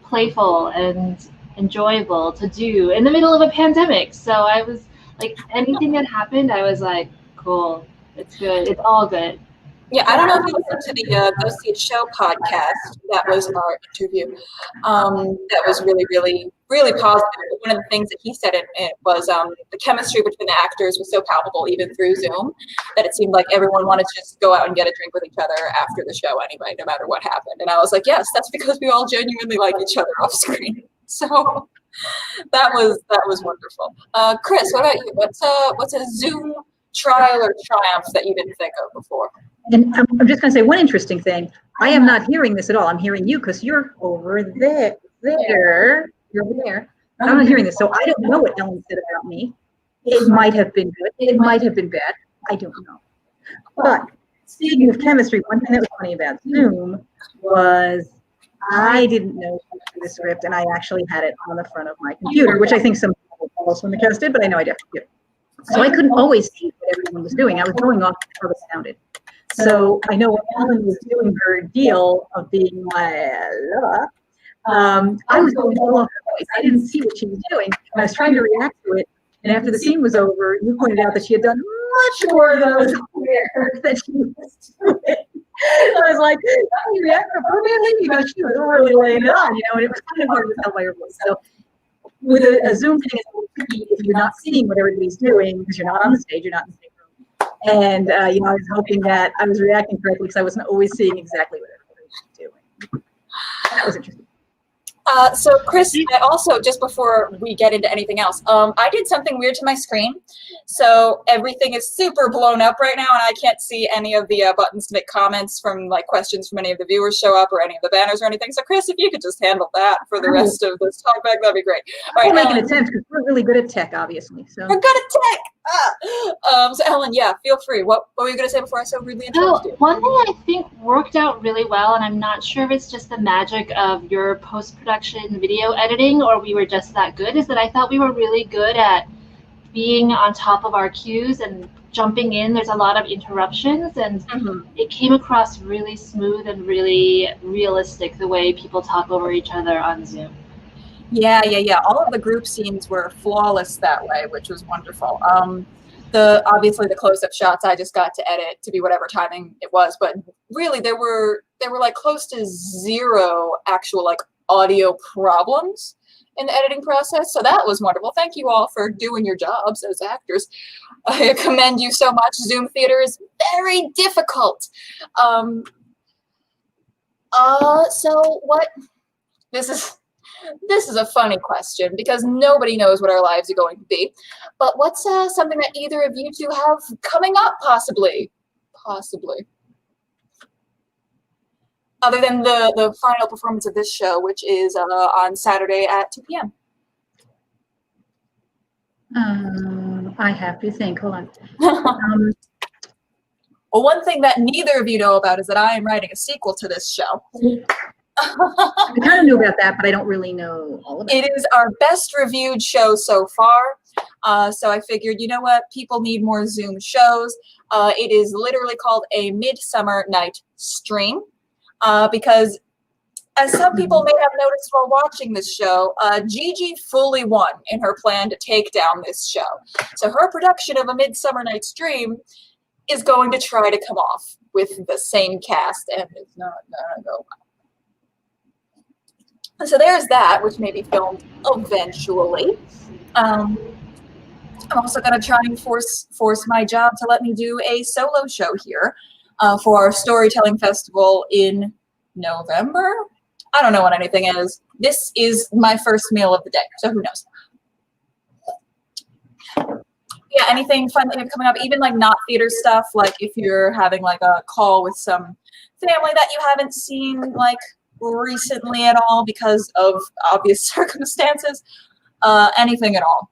playful and enjoyable to do in the middle of a pandemic. So I was like, anything that happened, I was like, cool, it's good, it's all good. Yeah, I don't know if you listened to the Go See It Show podcast. That was our interview. That was really, really, really positive. But one of the things that he said in it was the chemistry between the actors was so palpable, even through Zoom, that it seemed like everyone wanted to just go out and get a drink with each other after the show anyway, no matter what happened. And I was like, yes, that's because we all genuinely like each other off screen. So that was wonderful. Chris, what about you? What's a Zoom trial or triumph that you didn't think of before? And I'm just going to say one interesting thing. I am not hearing this at all. I'm hearing you because you're over there. You're over there. I'm not hearing this. So I don't know what Ellen said about me. It might have been good. It might have been bad. I don't know. But speaking of chemistry, one thing that was funny about Zoom was I didn't know the script, and I actually had it on the front of my computer, which I think some people also in the cast did, but I know I definitely did. So I couldn't always see what everyone was doing. I was going off how it sounded. So I know when Ellen was doing her deal of being I was going all over the place. I didn't see what she was doing, and I was trying to react to it. And after the scene was over, you pointed out that she had done much more than I was aware that she was doing. I was like, how do you react appropriately? Because she was really laying it on, and it was kind of hard to tell by her voice. So with a Zoom thing, it's a little tricky if you're not seeing what everybody's doing because you're not on the stage, you're not in the same room. And, I was hoping that I was reacting correctly because I wasn't always seeing exactly what everybody was doing. That was interesting. So Chris, I also, just before we get into anything else, I did something weird to my screen. So everything is super blown up right now, and I can't see any of the buttons to make comments from questions from any of the viewers show up or any of the banners or anything. So Chris, if you could just handle that for the rest of this talkback, that'd be great. All right, we'll make an attempt because we're really good at tech, obviously. So we're good at tech. So Ellen, yeah, feel free. What were you going to say before I so rudely interrupted you? One thing I think worked out really well, and I'm not sure if it's just the magic of your post-production video editing or we were just that good, is that I thought we were really good at being on top of our cues and jumping in. There's a lot of interruptions, and it came across really smooth and really realistic the way people talk over each other on Zoom. Yeah. All of the group scenes were flawless that way, which was wonderful. Obviously the close-up shots I just got to edit to be whatever timing it was, but really there were close to zero actual audio problems in the editing process. So that was wonderful. Thank you all for doing your jobs as actors. I commend you so much. Zoom theater is very difficult. So what? This is a funny question because nobody knows what our lives are going to be. But what's something that either of you two have coming up, possibly? Other than the final performance of this show, which is on Saturday at 2 p.m. I have to think. Hold on. Well, one thing that neither of you know about is that I am writing a sequel to this show. I kind of knew about that, but I don't really know all of it. It is our best reviewed show so far. So I figured, you know what? People need more Zoom shows. It is literally called a Midsummer Night Stream. Because as some people may have noticed while watching this show, Gigi fully won in her plan to take down this show. So her production of A Midsummer Night's Dream is going to try to come off with the same cast, and it's not gonna go well. So there's that, which may be filmed eventually. I'm also going to try and force my job to let me do a solo show here for our storytelling festival in November. I don't know what anything is. This is my first meal of the day, so who knows? Yeah, anything fun that you have coming up, even not theater stuff, if you're having a call with some family that you haven't seen recently at all because of obvious circumstances, anything at all.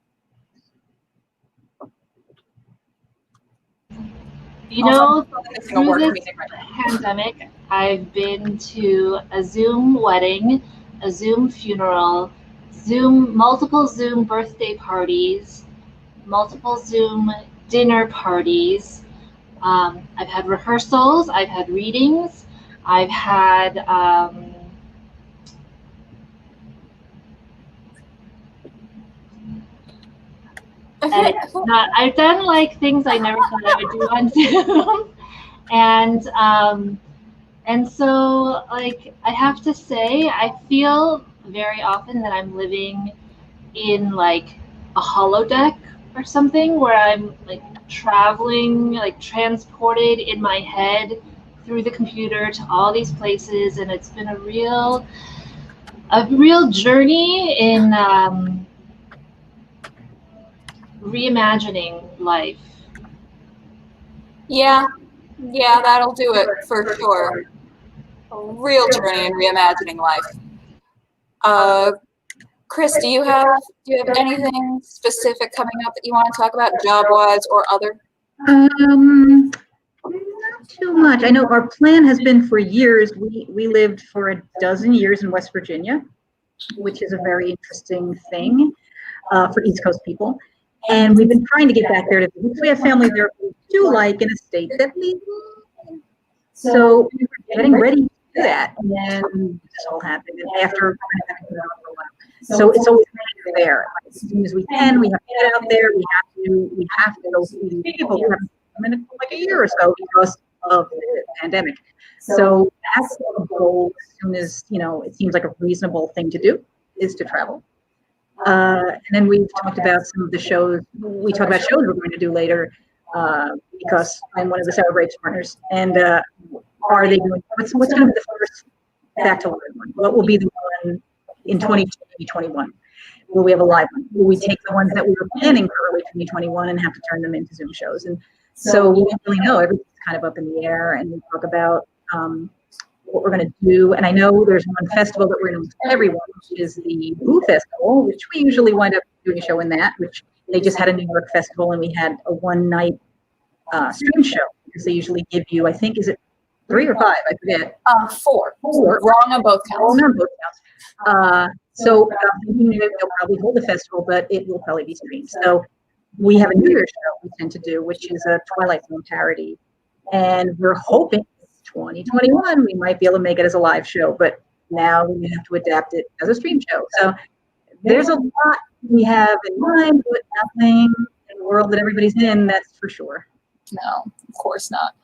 You know, through this pandemic, I've been to a Zoom wedding, a Zoom funeral, multiple Zoom birthday parties, multiple Zoom dinner parties. I've had rehearsals, I've had readings, I've had and it's not, I've done things I never thought I would do on Zoom. And so I have to say, I feel very often that I'm living in a holodeck or something where I'm traveling, transported in my head through the computer to all these places, and it's been a real journey in reimagining life Yeah, that'll do it for sure. A real journey in reimagining life. Chris, do you have anything specific coming up that you want to talk about, job-wise or other? Not too much. I know our plan has been for years. We lived for a dozen years in West Virginia, which is a very interesting thing for East Coast people. And we've been trying to get back there to visit. We have family there we do like in a state that we. So we were getting ready to do that, and then this all happened. And after for a while. So it's always there. As soon as we can, we have to get out there. We have to go see these people. We haven't come in like a year or so because of the pandemic. So that's the goal. As soon as it seems like a reasonable thing to do is to travel. And then we've talked about some of the shows. We talk about shows we're going to do later because I'm one of the Celebrates partners. And are they doing what's going to be the first Back to Live one? What will be the one in 2021? Will we have a live one? Will we take the ones that we were planning for early 2021 and have to turn them into Zoom shows? And so we don't really know. Everything's kind of up in the air. And we talk about what we're going to do. And I know there's one festival that we're going to do for everyone, which is the Boo Festival, which we usually wind up doing a show in that, which they just had a New York festival and we had a one-night stream show because they usually give you, I think, is it 3 or 5? I forget. 4. Wrong on both counts. Wrong on both counts. So they'll probably hold the festival, but it will probably be streamed. So we have a New Year's show we tend to do, which is a Twilight Zone parody. And we're hoping 2021 we might be able to make it as a live show, but now we have to adapt it as a stream show. So there's a lot we have in mind, but nothing in the world that everybody's in, that's for sure. No, of course not.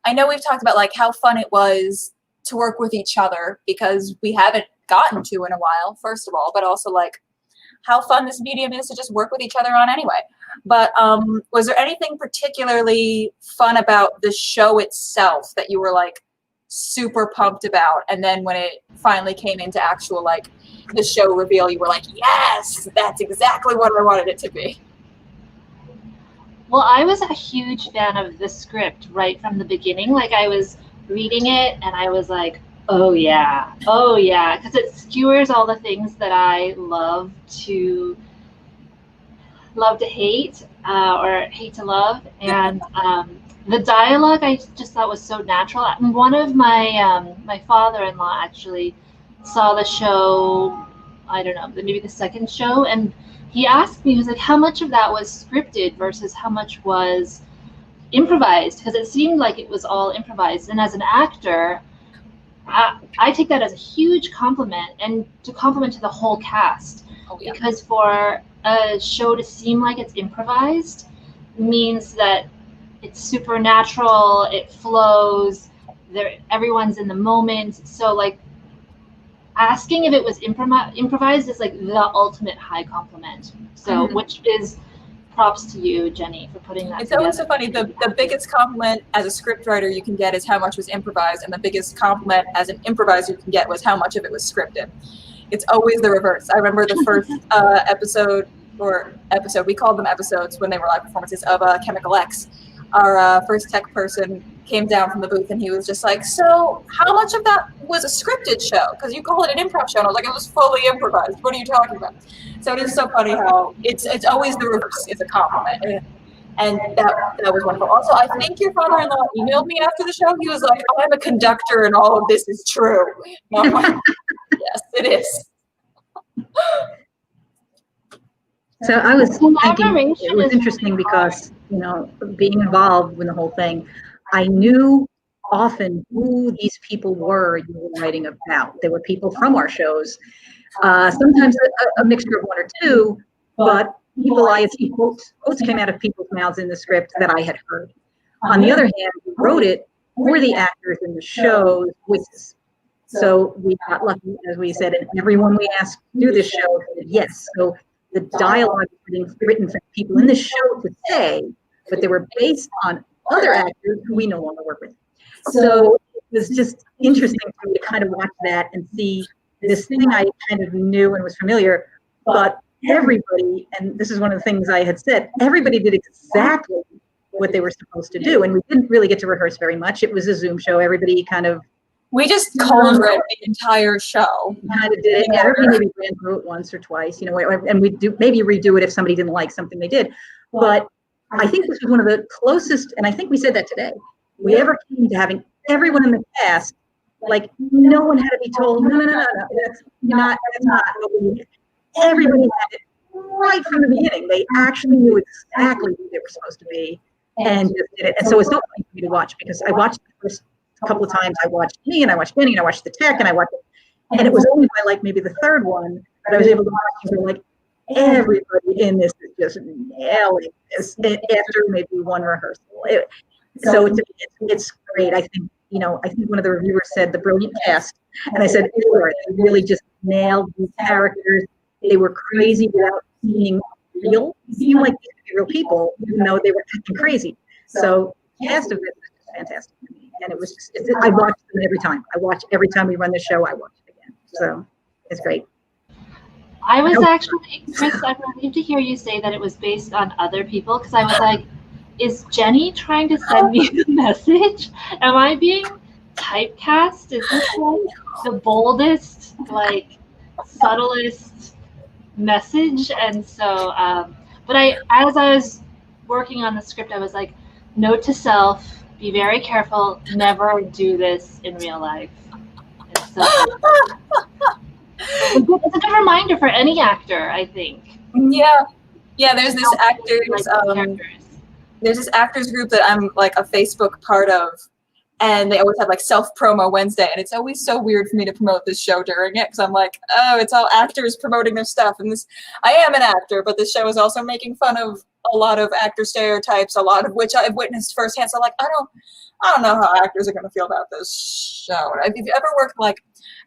I know we've talked about like how fun it was to work with each other because we haven't gotten to in a while, first of all, but also like how fun this medium is to just work with each other on anyway. But was there anything particularly fun about the show itself that you were like super pumped about? And then when it finally came into actual like the show reveal, you were like, yes, that's exactly what I wanted it to be. Well, I was a huge fan of the script right from the beginning. Like I was reading it and I was like, oh yeah, because it skewers all the things that I love to hate or hate to love. And the dialogue I just thought was so natural. One of my father-in-law actually saw the show, I don't know, maybe the second show, and he asked me, he was like, how much of that was scripted versus how much was improvised? Because it seemed like it was all improvised. And as an actor, I take that as a huge compliment, and to compliment to the whole cast. Oh, yeah. Because for a show to seem like it's improvised means that it's supernatural, it flows, everyone's in the moment. So like asking if it was improvised is like the ultimate high compliment. So which is props to you, Jenny, for putting that together. Always so funny. The biggest compliment as a scriptwriter you can get is how much was improvised, and the biggest compliment as an improviser you can get was how much of it was scripted. It's always the reverse. I remember the first episode, we called them episodes when they were live performances of Chemical X. Our first tech person came down from the booth and he was just like, so how much of that was a scripted show? Because you call it an improv show. And I was like, it was fully improvised. What are you talking about? So it is so funny how it's always the reverse is a compliment. And that was wonderful. Also, I think your father-in-law emailed me after the show. He was like, I'm a conductor and all of this is true. And I'm like, yes, it is. So I was thinking it was interesting because, being involved in the whole thing, I knew often who these people were you were writing about. They were people from our shows, sometimes a mixture of one or two, but people I had seen quotes came out of people's mouths in the script that I had heard. On the other hand, we wrote it for the actors in the show's voices. So we got lucky, as we said, and everyone we asked to do this show said yes. So the dialogue was being written for people in the show to say, but they were based on other actors who we no longer work with. So it was just interesting for me to kind of watch that and see this thing I kind of knew and was familiar, but everybody, and this is one of the things I had said, everybody did exactly what they were supposed to do. And we didn't really get to rehearse very much. It was a Zoom show. Everybody kind of We just co-wrote the entire show. kind of did it. Yeah, everybody maybe ran through it once or twice, and we do maybe redo it if somebody didn't like something they did. But I think this was one of the closest, and I think we said that today, we ever came to having everyone in the cast, like no one had to be told, no, that's not what we did. Everybody had it right from the beginning. They actually knew exactly who they were supposed to be and just did it. And so it's so funny for me to watch because I watched the first couple of times. I watched me and I watched Benny and I watched the tech and I watched it. And it was only by like maybe the third one that I was able to watch and go like, everybody in this is just nailing this after maybe one rehearsal. So it's great. I think, I think one of the reviewers said the brilliant cast. And I said, they really just nailed these characters. They were crazy without being real. It seemed like these could be real people, even though they were acting crazy. So the cast of this was just fantastic to me. And it was just, I watched them every time. Every time we run the show, I watch it again. So it's great. I was actually, Chris, I'm relieved to hear you say that it was based on other people, because I was like, is Jenny trying to send me a message? Am I being typecast? Is this like the boldest, like subtlest message? And so, but as I was working on the script, I was like, note to self, be very careful, never do this in real life. And so, it's a good reminder for any actor, I think. Yeah, there's this there's this actors group that I'm like a Facebook part of, and they always have like self-promo Wednesday, and it's always so weird for me to promote this show during it because I'm like, oh, it's all actors promoting their stuff, and I am an actor, but this show is also making fun of a lot of actor stereotypes, a lot of which I've witnessed firsthand. So like, I don't know how actors are going to feel about this show. If you've ever worked like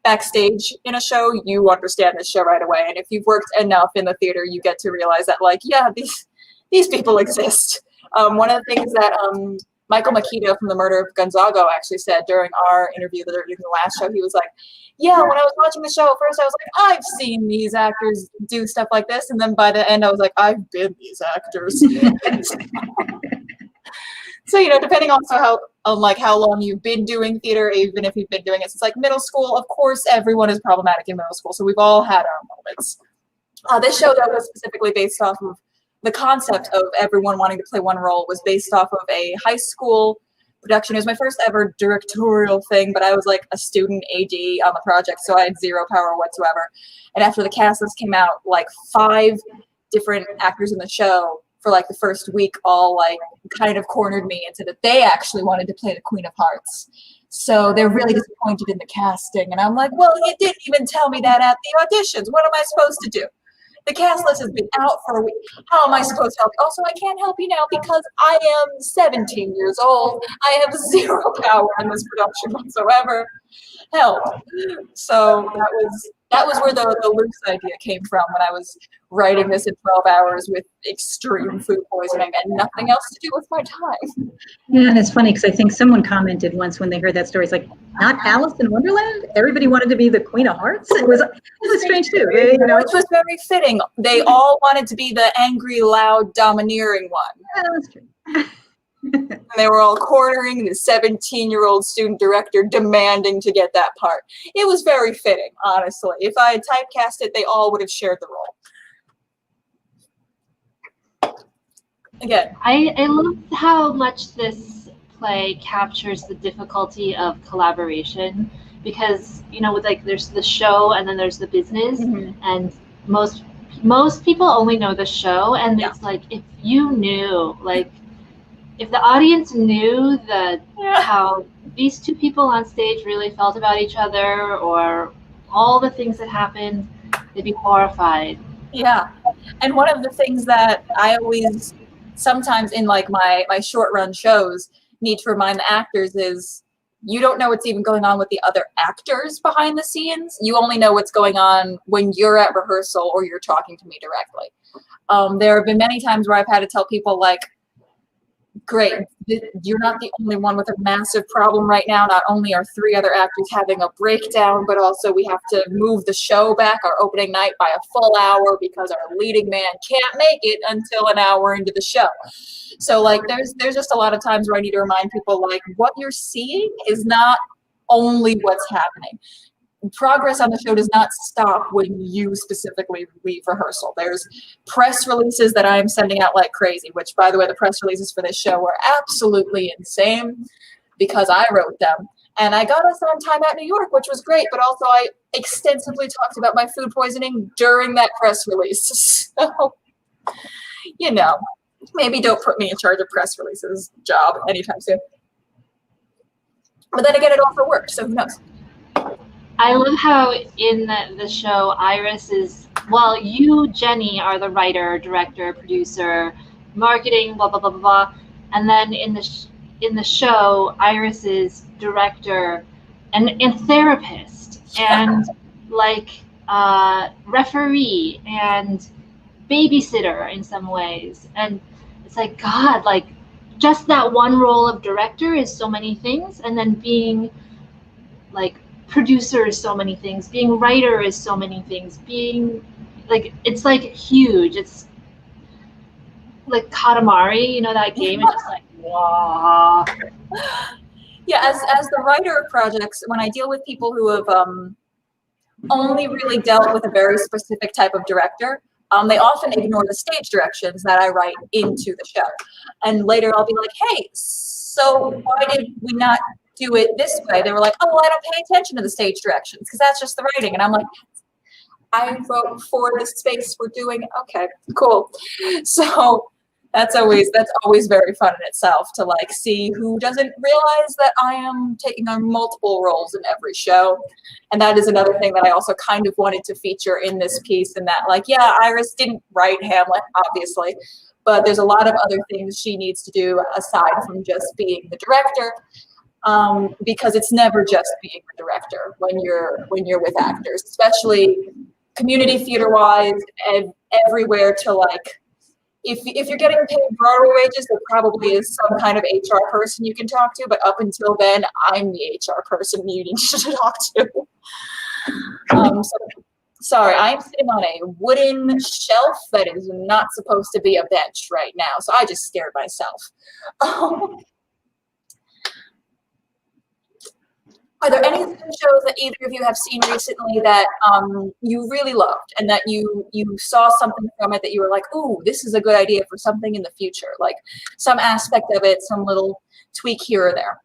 backstage in a show, you understand this show right away. And if you've worked enough in the theater, you get to realize that like, yeah, these people exist. One of the things that Michael Makito from The Murder of Gonzago actually said during our interview during the last show, he was like, yeah, when I was watching the show at first, I was like, I've seen these actors do stuff like this. And then by the end, I was like, I've been these actors. So, depending also how long you've been doing theater, even if you've been doing it since like middle school, of course, everyone is problematic in middle school. So we've all had our moments. This show that was specifically based off of the concept of everyone wanting to play one role was based off of a high school production. It was my first ever directorial thing, but I was like a student AD on the project, so I had zero power whatsoever. And after the cast list came out, like 5 different actors in the show for like the first week all like kind of cornered me into that they actually wanted to play the Queen of Hearts. So they're really disappointed in the casting. And I'm like, well, you didn't even tell me that at the auditions. What am I supposed to do? The cast list has been out for a week. How am I supposed to help you? Also, I can't help you now because I am 17 years old. I have zero power in this production whatsoever. Help. So that was where the loose idea came from when I was writing this in 12 hours with extreme food poisoning and nothing else to do with my time. Yeah, and it's funny because I think someone commented once when they heard that story, it's like, not Alice in Wonderland? Everybody wanted to be the Queen of Hearts? It was strange too. Which was very fitting. They all wanted to be the angry, loud, domineering one. Yeah, that's true. And they were all cornering the 17-year-old student director demanding to get that part. It was very fitting, honestly. If I had typecast it, they all would have shared the role. Again, I love how much this play captures the difficulty of collaboration because, with like there's the show and then there's the business, and most people only know the show, and it's like if you knew, like if the audience knew that how these two people on stage really felt about each other or all the things that happened, they'd be horrified. Yeah. And one of the things that I always sometimes in like my short run shows need to remind the actors is you don't know what's even going on with the other actors behind the scenes. You only know what's going on when you're at rehearsal or you're talking to me directly. There have been many times where I've had to tell people like, great. You're not the only one with a massive problem right now. Not only are 3 other actors having a breakdown, but also we have to move the show back, our opening night, by a full hour because our leading man can't make it until an hour into the show. So like there's just a lot of times where I need to remind people, like, what you're seeing is not only what's happening. Progress on the show does not stop when you specifically leave rehearsal. There's press releases that I'm sending out like crazy, which, by the way, the press releases for this show were absolutely insane because I wrote them. And I got us on Time Out New York, which was great, but also I extensively talked about my food poisoning during that press release. So, you know, maybe don't put me in charge of press releases job anytime soon. But then again, it also worked, so who knows? I love how in the show, Iris is, well, you, Jenny, are the writer, director, producer, marketing, blah, blah, blah, blah, blah. And then in the show, Iris is director and therapist and like referee and babysitter in some ways. And it's like, God, like just that one role of director is so many things. And then being like producer is so many things, being writer is so many things, being like, it's like huge. It's like Katamari, you know, that game. It's just like, wow. Yeah, as the writer of projects, when I deal with people who have only really dealt with a very specific type of director, they often ignore the stage directions that I write into the show. And later I'll be like, hey, so why did we not do it this way? They were like, oh, well, I don't pay attention to the stage directions because that's just the writing. And I'm like, I wrote for the space we're doing. Okay, cool. So that's always very fun in itself to like see who doesn't realize that I am taking on multiple roles in every show. And that is another thing that I also kind of wanted to feature in this piece, and that like, yeah, Iris didn't write Hamlet, obviously, but there's a lot of other things she needs to do aside from just being the director. Because it's never just being a director when you're with actors, especially community theater wise, and everywhere to like, if you're getting paid Broadway wages, there probably is some kind of HR person you can talk to, but up until then, I'm the HR person you need to talk to. Sorry, I'm sitting on a wooden shelf that is not supposed to be a bench right now, so I just scared myself. Are there any shows that either of you have seen recently that you really loved and that you saw something from it that you were like, ooh, this is a good idea for something in the future? Like some aspect of it, some little tweak here or there.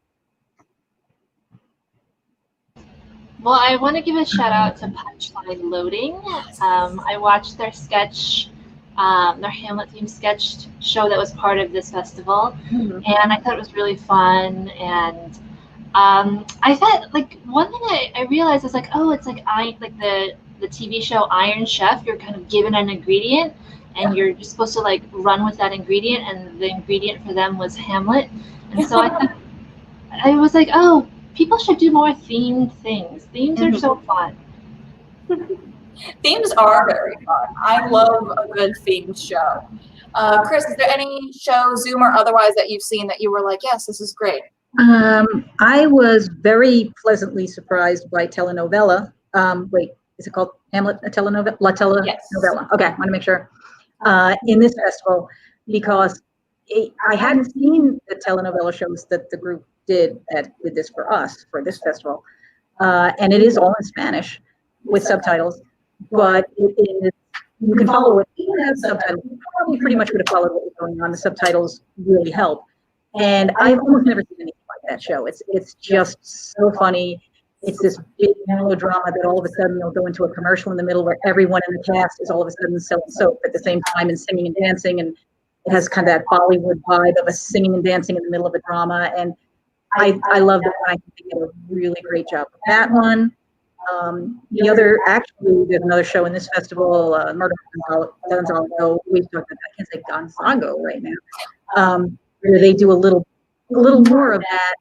Well, I want to give a shout out to Punchline Loading. I watched their sketch, their Hamlet themed sketch show that was part of this festival, and I thought it was really fun. And I thought, like, one thing I realized is like, oh, it's like the TV show Iron Chef. You're kind of given an ingredient, and you're just supposed to like run with that ingredient. And the ingredient for them was Hamlet. And so I thought, I was like, oh, people should do more themed things. Themes are so fun. Themes are very fun. I love a good themed show. Chris, is there any show, Zoom or otherwise, that you've seen that you were like, yes, this is great? I was very pleasantly surprised by telenovela. Wait, is it called Hamlet, a telenovela? La telenovela. Yes. Okay, I want to make sure. In this festival, because I hadn't seen the telenovela shows that the group did this for us, for this festival. And it is all in Spanish with subtitles, but it is, you can follow it. Even without subtitles, you probably pretty much would have followed what was going on. The subtitles really help. And I've almost never seen anything like that show. It's just so funny. It's this big melodrama that all of a sudden you'll go into a commercial in the middle where everyone in the cast is all of a sudden selling soap at the same time and singing and dancing. And it has kind of that Bollywood vibe of a singing and dancing in the middle of a drama. And I love that one. I think they did a really great job with that one. The other, actually, there's another show in this festival, Murder Gonzago. We've talked about that. I can't say Gonzago right now. Where they do a little more of that.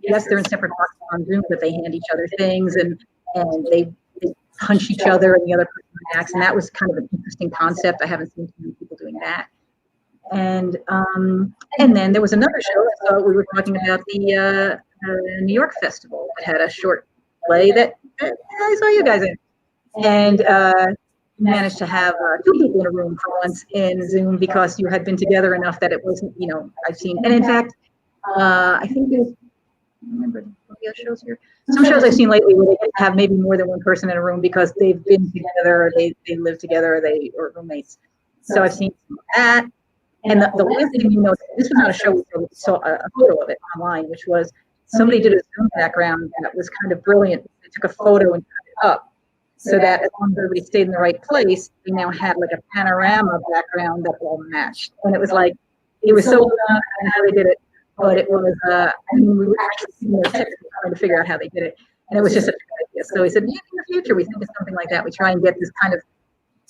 Yes, they're in separate boxes on Zoom, but they hand each other things and they punch each other and the other person reacts. And that was kind of an interesting concept. I haven't seen too many people doing that. And then there was another show. So we were talking about the New York Festival that had a short play that I saw you guys in, and managed to have 2 people in a room for once in Zoom because you had been together enough that it wasn't, I've seen, and in fact, I think there's, I remember the shows here. Some shows I've seen lately where they get to have maybe more than one person in a room because they've been together, or they live together, or roommates. So I've seen that. And the last thing this was not a show, we saw a photo of it online, which was somebody did a Zoom background that was kind of brilliant. They took a photo and cut it up so that as long as everybody stayed in the right place, they now had like a panorama background that all matched. And it was like, it was so done and how they did it, but it was, we were actually trying to figure out how they did it. And it was just such a good idea. So he said, maybe in the future we think of something like that. We try and get this kind of,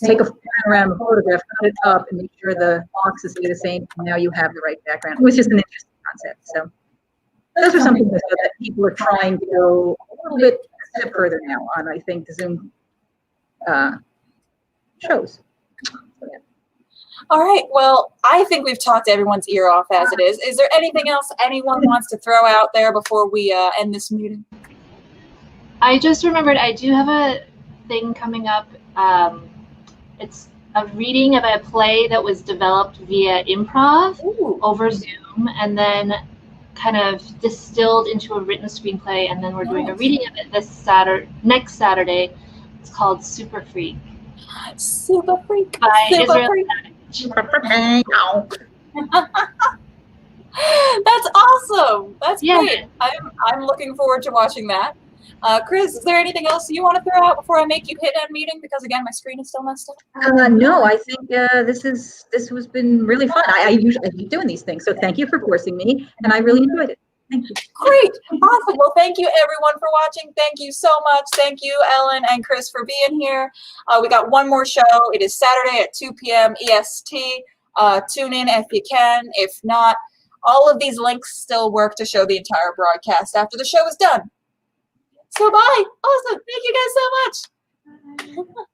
take a panorama photograph, cut it up, and make sure the boxes stay the same. And now you have the right background. It was just an interesting concept. So those are something that people are trying to go a little bit a step further now on, I think, the Zoom shows. So, yeah. All right. Well, I think we've talked everyone's ear off as it is. Is there anything else anyone wants to throw out there before we end this meeting? I just remembered I do have a thing coming up. It's a reading of a play that was developed via improv over Zoom and then kind of distilled into a written screenplay. And then we're doing a reading of it next Saturday. It's called Super Freak. Super Freak. By Super Israel. Freak. That's awesome. That's great. I'm looking forward to watching that. Chris, is there anything else you want to throw out before I make you hit end meeting? Because again, my screen is still messed up. No, I think this has been really fun. I usually keep doing these things, so thank you for forcing me, and I really enjoyed it. Thank you. Great, awesome. Well, thank you everyone for watching. Thank you so much. Thank you, Ellen and Chris, for being here. We got one more show. It is Saturday at 2 p.m. EST. Tune in if you can. If not, all of these links still work to show the entire broadcast after the show is done. So bye. Awesome. Thank you guys so much.